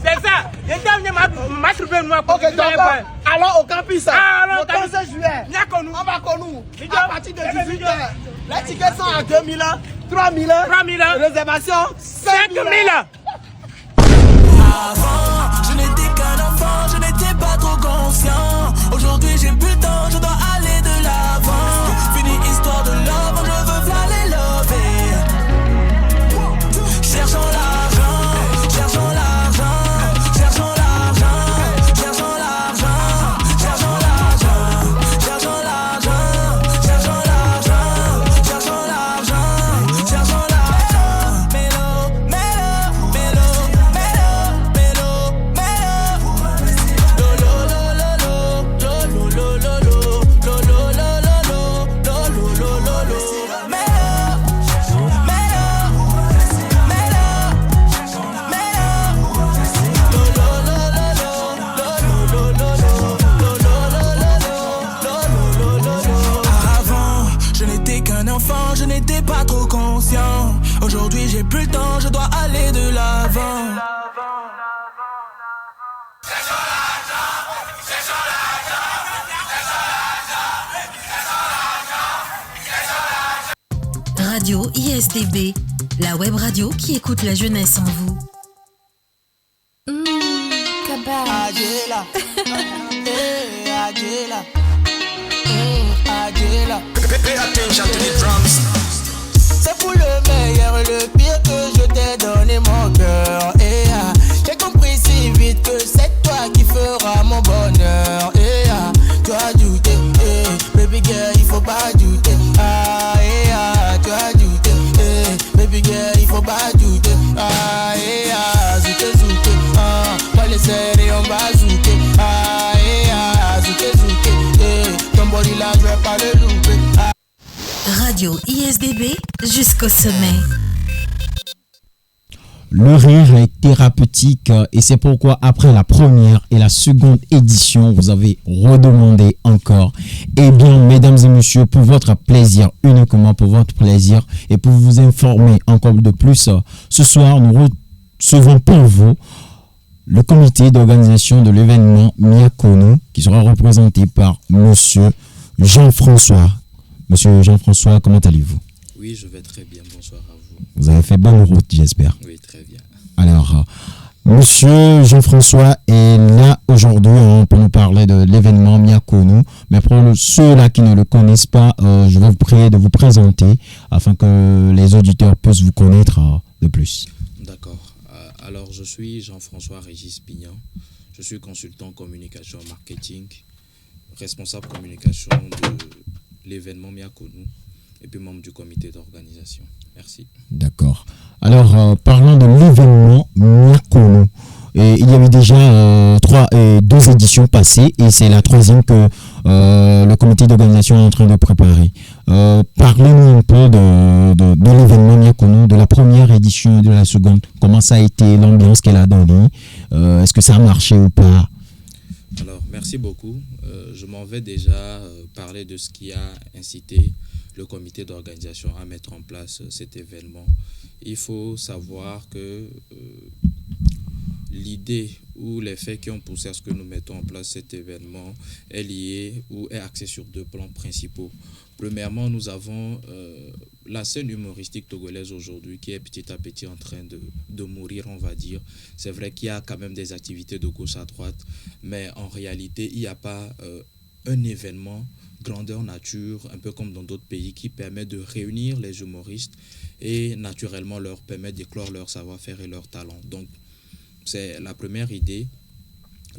C'est ça. Je viens m'attribuer moi. Ok, donc allons au campus. Le 15 juillet. On va Konou. À partir de 18h. Les tickets sont à 2000, 3000, 3000. Réservation 5000. Avant, je n'étais qu'un enfant, je n'étais pas trop conscient. Aujourd'hui, j'ai plus le temps, je dois aller de l'avant. Fini histoire de love, je veux aller lover. Cherchons l'argent, cherchons l'argent, cherchons l'argent, cherchons l'argent, cherchons l'argent, cherchons l'argent, cherchons l'argent, cherchons l'argent, cherchons l'argent. Mélo, Radio ISDB, la web radio qui écoute la jeunesse en vous. Adela, Adela, Adela. Pay attention to the drums. C'est pour le meilleur et le pire que je t'ai donné mon cœur. J'ai compris si vite que c'est toi qui feras mon bonheur. Tu as douté, baby girl, il faut pas douter. Tu as douté, baby girl, il faut pas douter. Zouké, zouké, pas les serrer, on va zouker. Zouké, zouké, ton body là, je vais pas le louper. Radio ISDB jusqu'au sommet. Le rire est thérapeutique et c'est pourquoi après la première et la seconde édition, vous avez redemandé encore. Eh bien, mesdames et messieurs, pour votre plaisir, uniquement pour votre plaisir et pour vous informer encore de plus, ce soir, nous recevons pour vous le comité d'organisation de l'événement Miakonou qui sera représenté par monsieur Jean-François. Monsieur Jean-François, comment allez-vous? Oui, je vais très bien. Bonsoir à vous. Vous avez fait bonne route, j'espère. Oui, très bien. Alors, monsieur Jean-François est là aujourd'hui pour nous parler de l'événement Miakonou. Mais pour ceux-là qui ne le connaissent pas, je vais vous prier de vous présenter afin que les auditeurs puissent vous connaître de plus. D'accord. Alors, je suis Jean-François Régis Pignan. Je suis consultant communication marketing, responsable communication de l'événement Miakonou et puis membre du comité d'organisation. Merci. D'accord. Alors, parlons de l'événement Miakonou. Et il y avait déjà deux éditions passées et c'est la troisième que le comité d'organisation est en train de préparer. Parlez-nous un peu de l'événement Miakonou, de la première édition et de la seconde. Comment ça a été, l'ambiance qu'elle a donnée? Est-ce que ça a marché ou pas? Alors, merci beaucoup. Je m'en vais déjà parler de ce qui a incité le comité d'organisation à mettre en place cet événement. Il faut savoir que l'idée ou les faits qui ont poussé à ce que nous mettons en place cet événement est lié ou est axé sur deux plans principaux. Premièrement, nous avons la scène humoristique togolaise aujourd'hui qui est petit à petit en train de mourir, on va dire. C'est vrai qu'il y a quand même des activités de gauche à droite, mais en réalité, il n'y a pas un événement grandeur nature, un peu comme dans d'autres pays, qui permet de réunir les humoristes et naturellement leur permettre d'éclore leur savoir-faire et leur talent. Donc, c'est la première idée.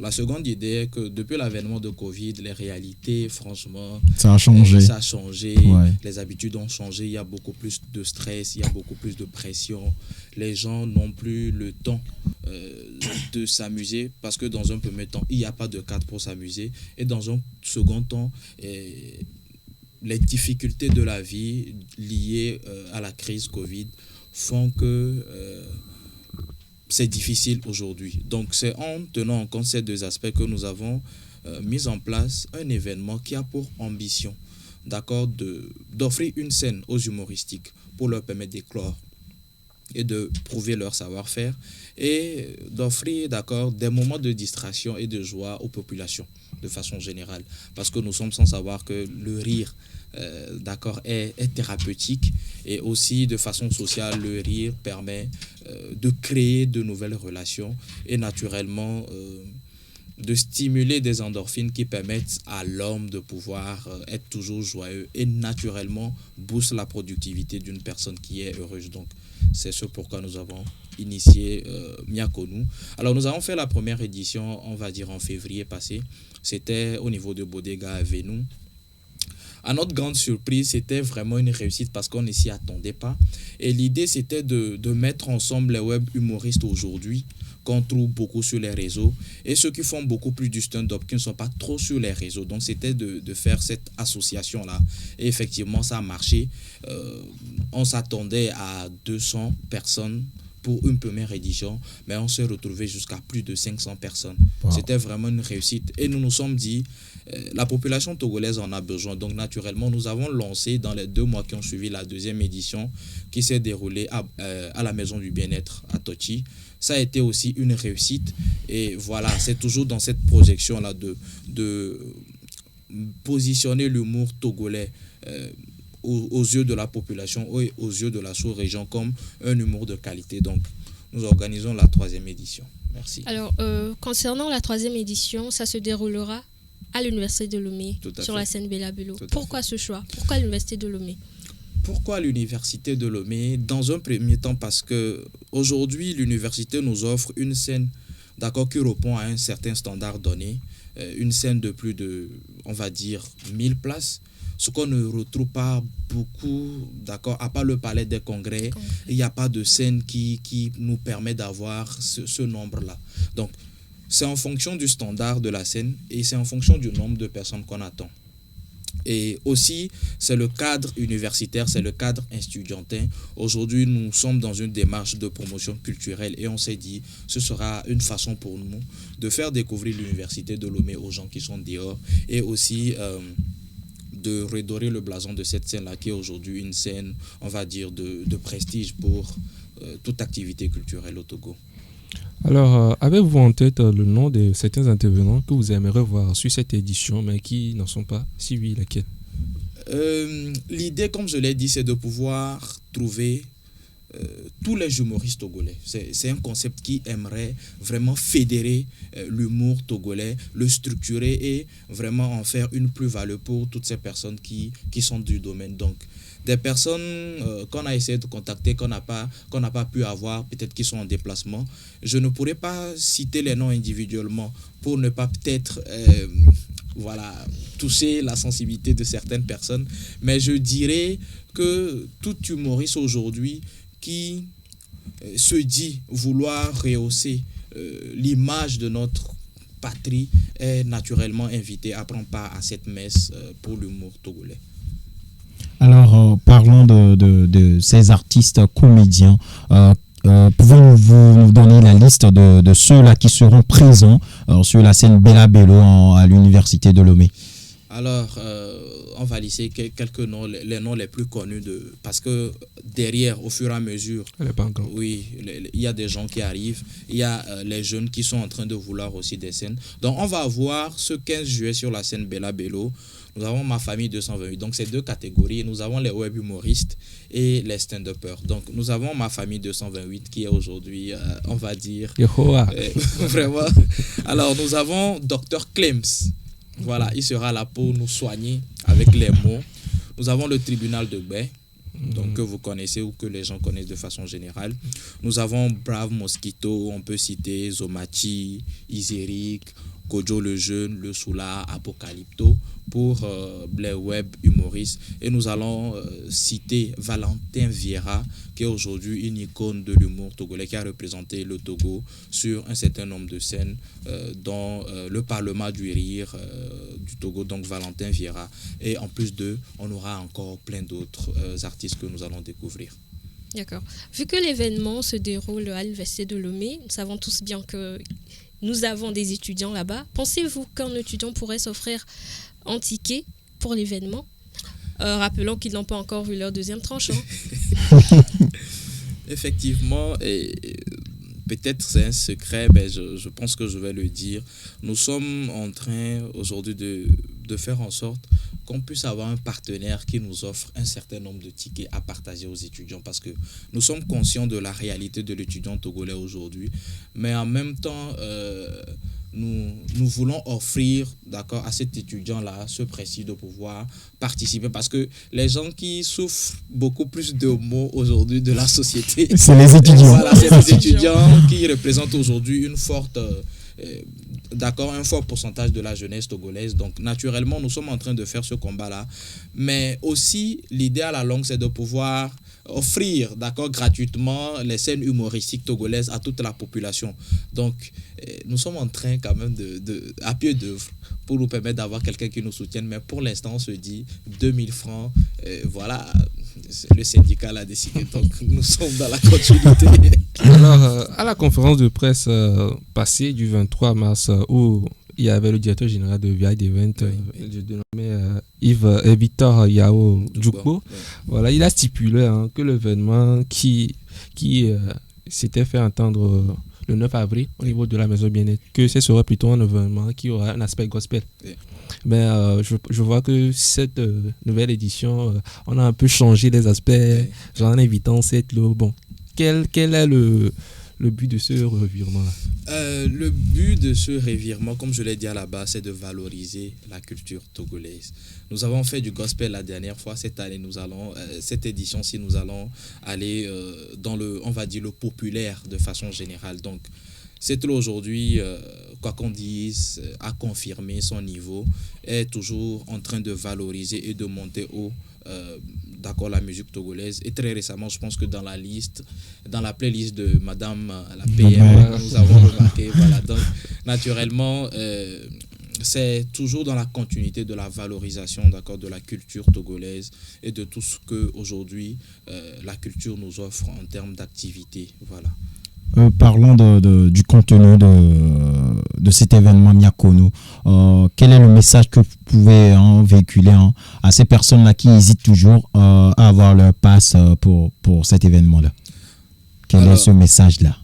La seconde idée est que depuis l'avènement de Covid, les réalités, franchement, ça a changé. Ouais. Les habitudes ont changé. Il y a beaucoup plus de stress, il y a beaucoup plus de pression. Les gens n'ont plus le temps de s'amuser parce que dans un premier temps, il n'y a pas de cadre pour s'amuser. Et dans un second temps, les difficultés de la vie liées à la crise Covid font que c'est difficile aujourd'hui. Donc, c'est en tenant en compte ces deux aspects que nous avons mis en place un événement qui a pour ambition, d'accord, d'offrir une scène aux humoristiques pour leur permettre d'éclore et de prouver leur savoir-faire et d'offrir, d'accord, des moments de distraction et de joie aux populations de façon générale. Parce que nous sommes sans savoir que le rire, d'accord, est thérapeutique et aussi de façon sociale, le rire permet de créer de nouvelles relations et naturellement de stimuler des endorphines qui permettent à l'homme de pouvoir être toujours joyeux et naturellement booste la productivité d'une personne qui est heureuse. Donc, c'est ce pourquoi nous avons initié Miakonou. Alors, nous avons fait la première édition, on va dire en février passé. C'était au niveau de Bodega Avenou. À notre grande surprise, c'était vraiment une réussite parce qu'on ne s'y attendait pas. Et l'idée, c'était de mettre ensemble les web humoristes aujourd'hui qu'on trouve beaucoup sur les réseaux et ceux qui font beaucoup plus du stand-up qui ne sont pas trop sur les réseaux. Donc, c'était de faire cette association-là. Et effectivement, ça a marché. On s'attendait à 200 personnes pour une première édition, mais on s'est retrouvé jusqu'à plus de 500 personnes. Wow. C'était vraiment une réussite. Et nous nous sommes dit, la population togolaise en a besoin. Donc, naturellement, nous avons lancé dans les 2 mois qui ont suivi la deuxième édition qui s'est déroulée à la Maison du Bien-être à Tochi. Ça a été aussi une réussite. Et voilà, c'est toujours dans cette projection-là de positionner l'humour togolais aux yeux de la population et aux yeux de la sous-région comme un humour de qualité. Donc, nous organisons la 3e édition. Merci. Alors, concernant la 3e édition, ça se déroulera à l'Université de Lomé, sur la scène Bella Bello. Pourquoi ce choix? Pourquoi l'Université de Lomé? Pourquoi l'Université de Lomé? Dans un premier temps, parce qu'aujourd'hui, l'université nous offre une scène, d'accord, qui répond à un certain standard donné, une scène de plus de, on va dire, 1000 places, ce qu'on ne retrouve pas beaucoup, d'accord, à part le palais des congrès, il n'y a pas de scène qui nous permet d'avoir ce nombre-là. Donc, c'est en fonction du standard de la scène et c'est en fonction du nombre de personnes qu'on attend. Et aussi, c'est le cadre universitaire, c'est le cadre estudiantin. Aujourd'hui, nous sommes dans une démarche de promotion culturelle et on s'est dit ce sera une façon pour nous de faire découvrir l'Université de Lomé aux gens qui sont dehors et aussi de redorer le blason de cette scène-là qui est aujourd'hui une scène, on va dire, de prestige pour toute activité culturelle au Togo. Alors, avez-vous en tête le nom de certains intervenants que vous aimeriez voir sur cette édition, mais qui n'en sont pas? Si oui, lesquels? L'idée, comme je l'ai dit, c'est de pouvoir trouver tous les humoristes togolais. C'est un concept qui aimerait vraiment fédérer l'humour togolais, le structurer et vraiment en faire une plus-value pour toutes ces personnes qui sont du domaine. Donc, des personnes qu'on a essayé de contacter, qu'on n'a pas pu avoir, peut-être qui sont en déplacement. Je ne pourrais pas citer les noms individuellement pour ne pas peut-être toucher la sensibilité de certaines personnes. Mais je dirais que tout humoriste aujourd'hui qui se dit vouloir rehausser l'image de notre patrie est naturellement invité à prendre part à cette messe pour l'humour togolais. Alors, parlons de ces artistes comédiens. Pouvez-vous nous donner la liste de ceux-là qui seront présents sur la scène Bella Bello à l'Université de Lomé? Alors, on va lister quelques noms, les noms les plus connus, parce que derrière, au fur et à mesure, oui, il y a des gens qui arrivent, il y a les jeunes qui sont en train de vouloir aussi des scènes. Donc, on va avoir ce 15 juillet sur la scène Bella Bello. Nous avons Ma Famille 228. Donc, c'est deux catégories. Nous avons les web humoristes et les stand-uppers. Donc, nous avons Ma Famille 228 qui est aujourd'hui, on va dire, vraiment. Alors, nous avons Dr Clems. Voilà, il sera là pour nous soigner avec les mots. Nous avons le tribunal de Baie, donc que vous connaissez ou que les gens connaissent de façon générale. Nous avons Brave Mosquito, on peut citer Zomachi, Iséric, Kojo le Jeune, Le Soula, Apocalypto pour les web humoristes. Et nous allons citer Valentin Vieira, qui est aujourd'hui une icône de l'humour togolais, qui a représenté le Togo sur un certain nombre de scènes, dont le Parlement du Rire du Togo, donc Valentin Vieira. Et en plus d'eux, on aura encore plein d'autres artistes que nous allons découvrir. D'accord. Vu que l'événement se déroule à l'Université de Lomé, nous savons tous bien que nous avons des étudiants là-bas. Pensez-vous qu'un étudiant pourrait s'offrir un ticket pour l'événement? Rappelons qu'ils n'ont pas encore vu leur deuxième tranche. Effectivement, et peut-être c'est un secret, mais je pense que je vais le dire. Nous sommes en train aujourd'hui de faire en sorte qu'on puisse avoir un partenaire qui nous offre un certain nombre de tickets à partager aux étudiants, parce que nous sommes conscients de la réalité de l'étudiant togolais aujourd'hui, mais en même temps, nous voulons offrir, d'accord, à cet étudiant-là ce précis de pouvoir participer, parce que les gens qui souffrent beaucoup plus de maux aujourd'hui de la société, c'est les étudiants. Voilà, c'est les étudiants qui représentent aujourd'hui une forte... un fort pourcentage de la jeunesse togolaise. Donc, naturellement, nous sommes en train de faire ce combat-là. Mais aussi, l'idée à la longue, c'est de pouvoir offrir, gratuitement les scènes humoristiques togolaises à toute la population. Donc, nous sommes en train quand même à pied d'œuvre pour nous permettre d'avoir quelqu'un qui nous soutienne. Mais pour l'instant, on se dit 2000 francs, voilà, le syndicat l'a décidé. Donc, nous sommes dans la continuité. Alors, à la conférence de presse passée du 23 mars, où il y avait le directeur général de VI Event, dénommé Yves Victor Yao Djoukbo. Voilà, il a stipulé que l'événement qui s'était fait entendre le 9 avril au niveau de la maison bien-être, que ce sera plutôt un événement qui aura un aspect gospel. Oui. Mais je vois que cette nouvelle édition, on a un peu changé les aspects, genre en invitant cette lot. Bon, quel est le but de ce revirement-là? Le but de ce revirement, comme je l'ai dit à la base, c'est de valoriser la culture togolaise. Nous avons fait du gospel la dernière fois. Cette année, cette édition-ci, nous allons aller dans on va dire, le populaire de façon générale. Donc, cette lot aujourd'hui, quoi qu'on dise, a confirmé son niveau, est toujours en train de valoriser et de monter haut d'accord, la musique togolaise. Et très récemment, je pense que dans la playlist de Madame la PM, nous avons remarqué, voilà, donc naturellement, c'est toujours dans la continuité de la valorisation, d'accord, de la culture togolaise et de tout ce que aujourd'hui la culture nous offre en termes d'activité, voilà. Parlons du contenu de cet événement Miakono. Quel est le message que vous pouvez véhiculer à ces personnes-là qui hésitent toujours à avoir leur passe pour cet événement-là? Quel est ce message-là?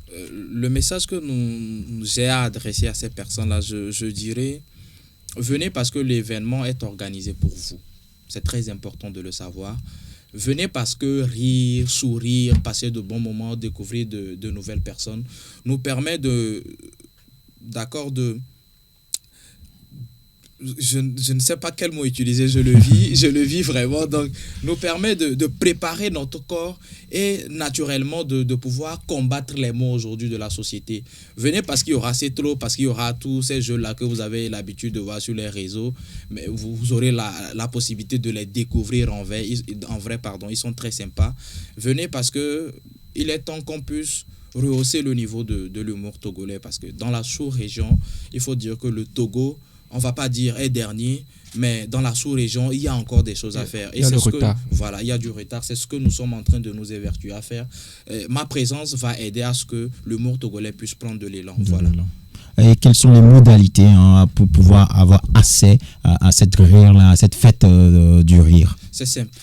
Le message que j'ai à adresser à ces personnes-là, je dirais, venez parce que l'événement est organisé pour vous. C'est très important de le savoir. Venez parce que rire, sourire, passer de bons moments, découvrir de nouvelles personnes nous permet je ne sais pas quel mot utiliser, je le vis vraiment, donc nous permet de préparer notre corps et naturellement de pouvoir combattre les maux aujourd'hui de la société. Venez parce qu'il y aura ces trop, parce qu'il y aura tous ces jeux-là que vous avez l'habitude de voir sur les réseaux, mais vous aurez la possibilité de les découvrir en vrai, ils sont très sympas. Venez parce que il est temps qu'on puisse rehausser le niveau de l'humour togolais, parce que dans la sous-région, il faut dire que le Togo, on ne va pas dire est dernier, mais dans la sous-région, il y a encore des choses à faire. Il y a du retard. Voilà, il y a du retard. C'est ce que nous sommes en train de nous évertuer à faire. Ma présence va aider à ce que l'humour togolais puisse prendre de l'élan. Voilà. Et quelles sont les modalités pour pouvoir avoir accès à cette rire-là, à cette fête du rire? C'est simple.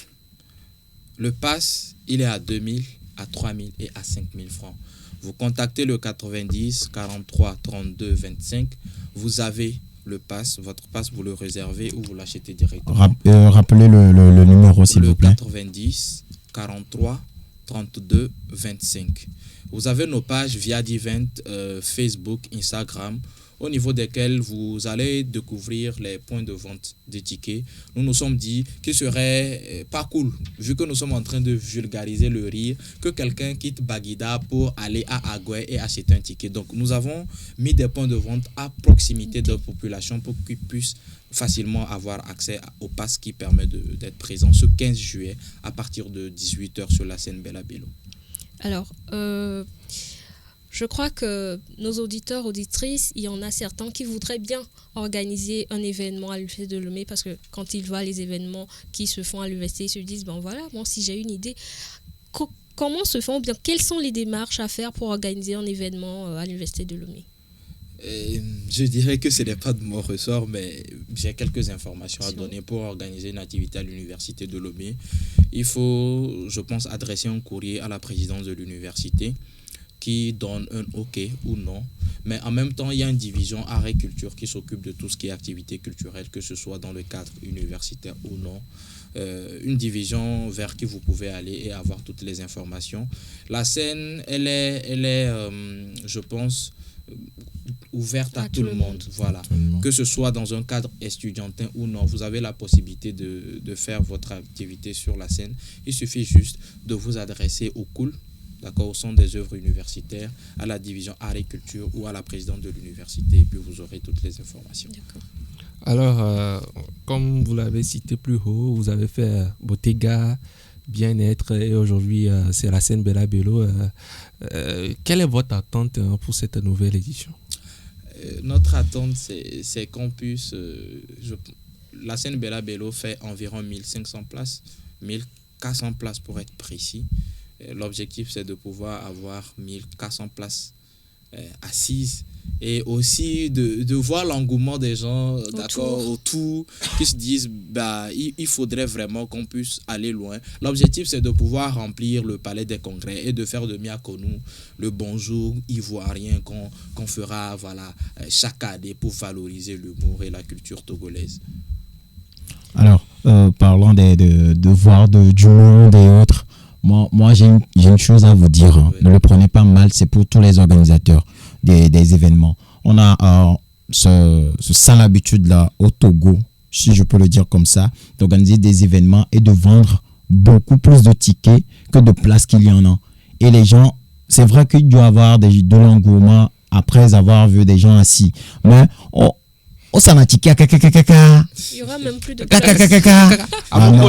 Le pass, il est à 2000, à 3000 et à 5000 francs. Vous contactez le 90 43 32 25. Vous avez le pass, votre pass, vous le réservez ou vous l'achetez directement. Rappelez le numéro, s'il vous plaît. Le 90 43 32 25. Vous avez nos pages via d'event Facebook, Instagram, au niveau desquels vous allez découvrir les points de vente des tickets. Nous nous sommes dit qu'il serait pas cool, vu que nous sommes en train de vulgariser le rire, que quelqu'un quitte Baguida pour aller à Agoué et acheter un ticket. Donc nous avons mis des points de vente à proximité de la population pour qu'ils puissent facilement avoir accès au pass qui permet d'être présent ce 15 juillet à partir de 18h sur la scène Bella Bello. Alors, je crois que nos auditeurs, auditrices, il y en a certains qui voudraient bien organiser un événement à l'Université de Lomé, parce que quand ils voient les événements qui se font à l'université, ils se disent, ben voilà, moi si j'ai une idée, comment se font, bien, quelles sont les démarches à faire pour organiser un événement à l'Université de Lomé? Je dirais que ce n'est pas de mon ressort, mais j'ai quelques informations à donner pour organiser une activité à l'Université de Lomé. Il faut, je pense, adresser un courrier à la présidence de l'université qui donne un OK ou non. Mais en même temps, il y a une division art et culture qui s'occupe de tout ce qui est activité culturelle, que ce soit dans le cadre universitaire ou non. Une division vers qui vous pouvez aller et avoir toutes les informations. La scène, elle est je pense, ouverte à tout le monde. Voilà. Que ce soit dans un cadre estudiantin ou non, vous avez la possibilité de faire votre activité sur la scène. Il suffit juste de vous adresser au COUL, d'accord, au centre des œuvres universitaires, à la division art et culture ou à la présidente de l'université, et puis vous aurez toutes les informations. D'accord. Alors, comme vous l'avez cité plus haut, vous avez fait Bottega, Bien-être, et aujourd'hui c'est la scène Bella Bello. Quelle est votre attente pour cette nouvelle édition? Notre attente, c'est qu'on puisse... la scène Bella Bello fait environ 1500 places, 1400 places pour être précis. L'objectif, c'est de pouvoir avoir 1400 places assises et aussi de voir l'engouement des gens d'accord autour qui se disent il faudrait vraiment qu'on puisse aller loin. L'objectif c'est de pouvoir remplir le palais des congrès et de faire de Miakonou le bonjour ivoirien qu'on fera chaque année pour valoriser l'humour et la culture togolaise. Alors, parlant de voir du monde et autres, moi j'ai une chose à vous dire, hein. Ne le prenez pas mal, c'est pour tous les organisateurs des événements. On a ce sale habitude-là au Togo, si je peux le dire comme ça, d'organiser des événements et de vendre beaucoup plus de tickets que de places qu'il y en a. Et les gens, c'est vrai qu'il doit y avoir de l'engouement après avoir vu des gens assis. Mais ça n'a tiqué. Il y aura même plus de place. Non,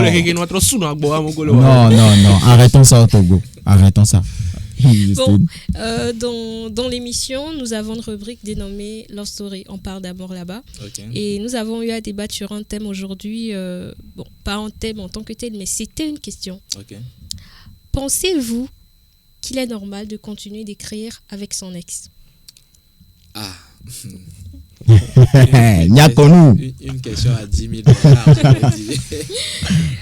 arrêtons ça au Togo. Arrêtons ça. Bon, dans l'émission, nous avons une rubrique dénommée Love Story. On parle d'amour là-bas. Okay. Et nous avons eu à débattre sur un thème aujourd'hui. Pas un thème en tant que tel, mais c'était une question. Okay. Pensez-vous qu'il est normal de continuer d'écrire avec son ex? Une question à 10 000 $.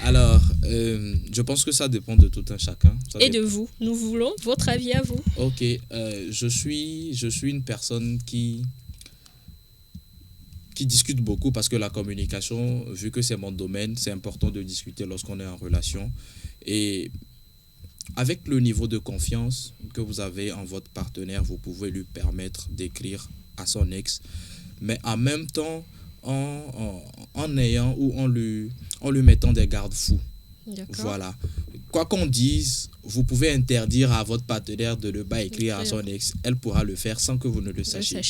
Alors, je pense que ça dépend de tout un chacun. De vous. Nous voulons votre avis à vous. Ok, je suis une personne qui discute beaucoup parce que la communication, vu que c'est mon domaine, c'est important de discuter lorsqu'on est en relation. Et avec le niveau de confiance que vous avez en votre partenaire, vous pouvez lui permettre d'écrire à son ex, mais en même temps en ayant ou en lui mettant des garde-fous. D'accord. Voilà. Quoi qu'on dise, vous pouvez interdire à votre partenaire de ne pas écrire à son ex. Elle pourra le faire sans que vous ne le sachiez.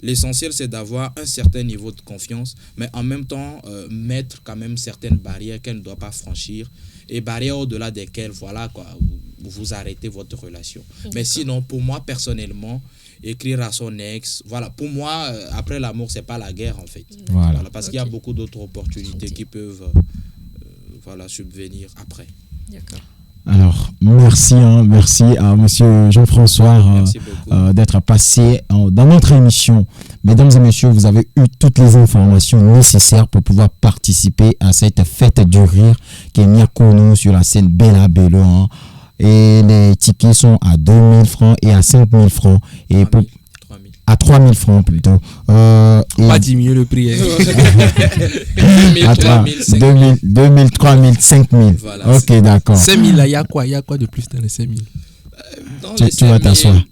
L'essentiel, c'est d'avoir un certain niveau de confiance, mais en même temps, mettre quand même certaines barrières qu'elle ne doit pas franchir, et barrières au-delà desquelles, vous arrêtez votre relation. Mais sinon, pour moi, personnellement, écrire à son ex, pour moi, après l'amour, c'est pas la guerre, en fait. Voilà. Parce qu'il y a beaucoup d'autres opportunités qui peuvent subvenir après. D'accord. Alors, merci à monsieur Jean-François d'être passé dans notre émission. Mesdames et messieurs, vous avez eu toutes les informations nécessaires pour pouvoir participer à cette fête du rire qui est Miakonou sur la scène Bella Bello. Hein. Et les tickets sont à 2 000 francs et à 5 000 francs. Et à 3 000 francs plutôt. Pas diminuer le prix. 2 000, 3 000, 5 000. Voilà, ok, d'accord. 5 000, là, il y a quoi de plus dans les 5 000? Tu vas t'asseoir.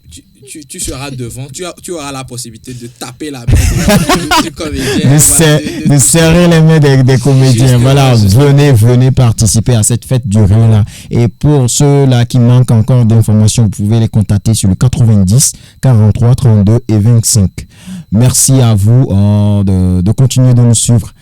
Tu seras devant, tu auras la possibilité de taper la main du comédien. De serrer les mains des comédiens. Justement, voilà, venez participer à cette fête du rire là. Et pour ceux-là qui manquent encore d'informations, vous pouvez les contacter sur le 90 43 32 et 25. Merci à vous de continuer de nous suivre.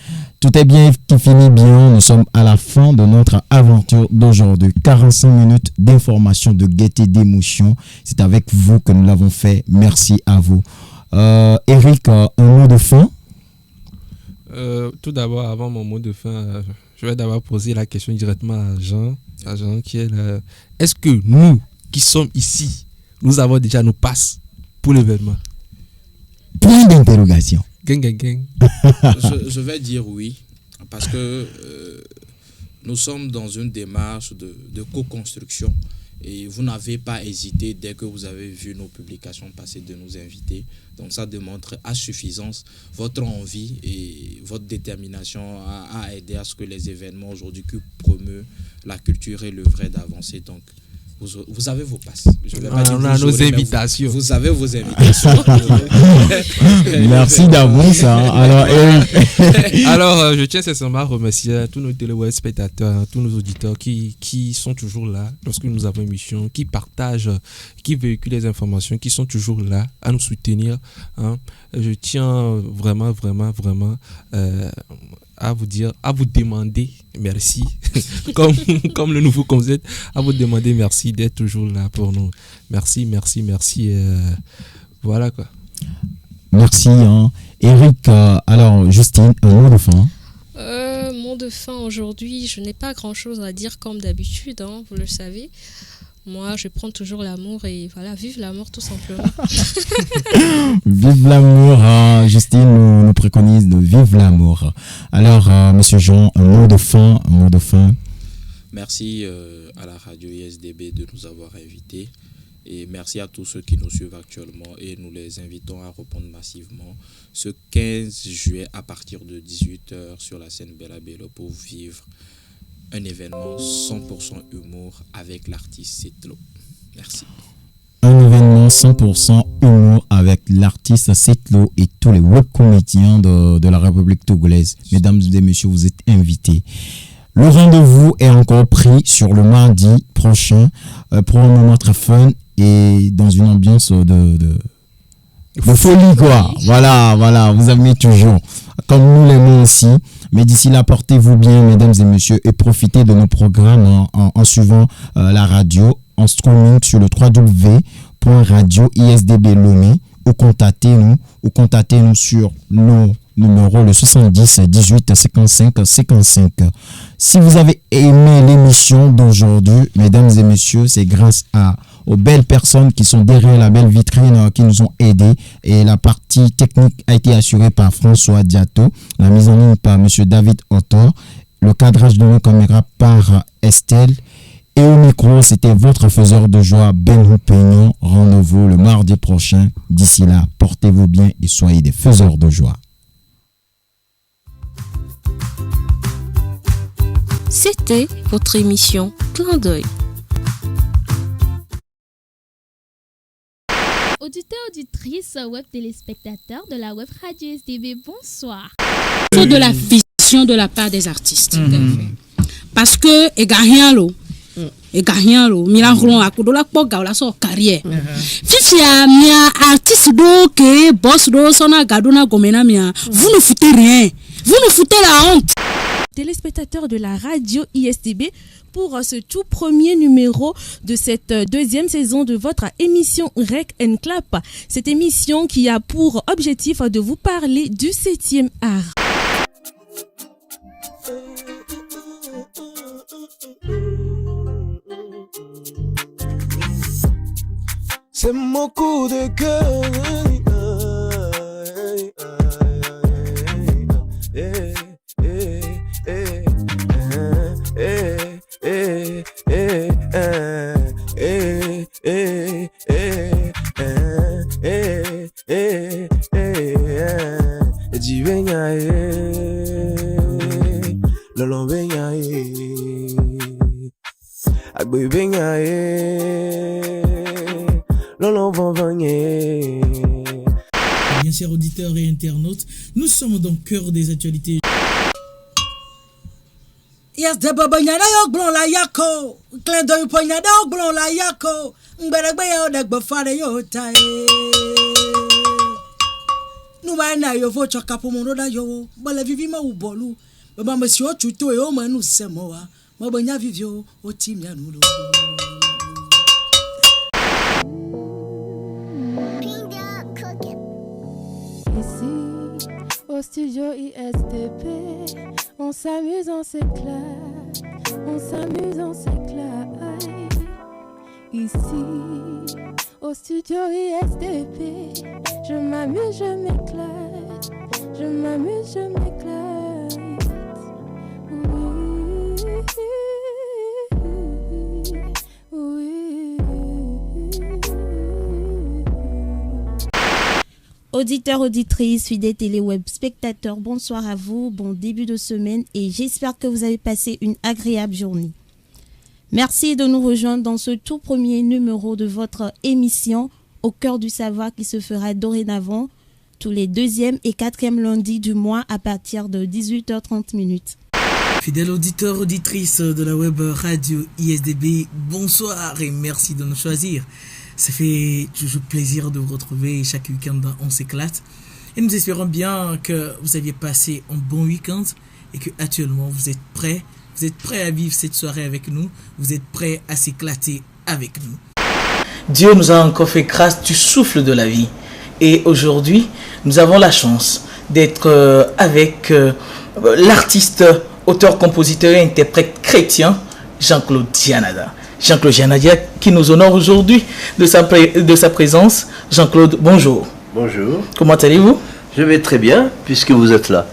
Tout est bien qui finit bien. Nous sommes à la fin de notre aventure d'aujourd'hui. 45 minutes d'information, de gaieté, d'émotion. C'est avec vous que nous l'avons fait. Merci à vous. Eric, un mot de fin? Tout d'abord, avant mon mot de fin, je vais d'abord poser la question directement à Jean. Qui est là. Est-ce que nous, qui sommes ici, nous avons déjà nos passes pour l'événement? Point d'interrogation. Gang. Je vais dire oui, parce que nous sommes dans une démarche de co-construction et vous n'avez pas hésité dès que vous avez vu nos publications passer de nous inviter. Donc ça démontre à suffisance votre envie et votre détermination à aider à ce que les événements aujourd'hui qui promeuvent la culture et le vrai d'avancer. Donc vous avez vos passes. On a nos invitations. Vous avez vos invitations. Merci d'avance. Alors, je tiens sincèrement à remercier tous nos téléspectateurs, tous nos auditeurs qui sont toujours là lorsque nous avons une émission, qui partagent, qui véhiculent les informations, qui sont toujours là à nous soutenir. Hein. Je tiens vraiment à vous demander merci, comme le nouveau concept, à vous demander merci d'être toujours là pour nous. Merci. Voilà quoi. Merci. Eric, alors Justine, un mot de fin. Mot de fin aujourd'hui, je n'ai pas grand chose à dire comme d'habitude, vous le savez. Moi, je prends toujours l'amour et voilà, vive l'amour tout simplement. Vive l'amour, Justine nous préconise de vivre l'amour. Alors, Monsieur Jean, un mot de fin. Merci à la radio ISDB de nous avoir invités et merci à tous ceux qui nous suivent actuellement et nous les invitons à répondre massivement ce 15 juillet à partir de 18h sur la scène Bella Bello pour vivre un événement 100% humour avec l'artiste Setlo. Merci. Un événement 100% humour avec l'artiste Setlo et tous les web comédiens de la République togolaise. Mesdames et messieurs, vous êtes invités. Le rendez-vous est encore pris sur le mardi prochain pour un moment très fun et dans une ambiance de folie, quoi. Voilà, vous aimez toujours, comme nous l'aimons aussi. Mais d'ici là, portez-vous bien, mesdames et messieurs, et profitez de nos programmes en suivant la radio, en streaming sur le www.radio-isdb-lomé ou contactez-nous sur nos numéros le 70 18 55 55. Si vous avez aimé l'émission d'aujourd'hui, mesdames et messieurs, c'est grâce aux belles personnes qui sont derrière la belle vitrine qui nous ont aidés. Et la partie technique a été assurée par François Diato, la mise en ligne par M. David Otto, le cadrage de nos caméras par Estelle. Et au micro, c'était votre faiseur de joie, Ben Peignon. Rendez-vous le mardi prochain. D'ici là, portez-vous bien et soyez des faiseurs de joie. C'était votre émission Clin d'œil. Auditeurs, auditrices, web téléspectateurs de la web radio SDB, bonsoir. Il faut de la vision de la part des artistes. Parce que, Milan a kudola poga la so carrière. Fifia mia artiste do que boss do sona gadona gomena mia. Vous ne foutez rien. Vous nous foutez la honte. Téléspectateurs de la radio ISDB, pour ce tout premier numéro de cette deuxième saison de votre émission Rec and Clap. Cette émission qui a pour objectif de vous parler du 7e art. C'est mon coup de cœur. Bien chers auditeurs et internautes, nous sommes dans le cœur des actualités. Yes, de babanyada yok blon la yako. Klendo yu ponyada yok blon la yako. Ngberegbe yo degbe fare yo tai. Nou ba na yo vo choka po mo da yo. Ba le vivi ma ubolu. Ba monsieur o chuto e o ma nu semo wa. Ma banya vivio o timia nu lo. Ici, au studio ISDB, on s'amuse, on s'éclate, on s'amuse, on s'éclate. Ici, au studio ISDB, je m'amuse, je m'éclate, je m'amuse, je m'éclate. Auditeurs, auditrices, fidèles téléweb spectateurs, bonsoir à vous, bon début de semaine et j'espère que vous avez passé une agréable journée. Merci de nous rejoindre dans ce tout premier numéro de votre émission Au cœur du savoir qui se fera dorénavant tous les 2e et 4e lundis du mois à partir de 18h30. Fidèles auditeurs, auditrices de la web radio ISDB, bonsoir et merci de nous choisir. Ça fait toujours plaisir de vous retrouver chaque week-end dans On s'éclate. Et nous espérons bien que vous aviez passé un bon week-end et que actuellement vous êtes prêts à vivre cette soirée avec nous. Vous êtes prêts à s'éclater avec nous. Dieu nous a encore fait grâce du souffle de la vie. Et aujourd'hui, nous avons la chance d'être avec l'artiste, auteur, compositeur et interprète chrétien Jean-Claude Dianada. Jean-Claude Janadia, qui nous honore aujourd'hui de sa présence. Jean-Claude, bonjour. Bonjour. Comment allez-vous? Je vais très bien, puisque vous êtes là.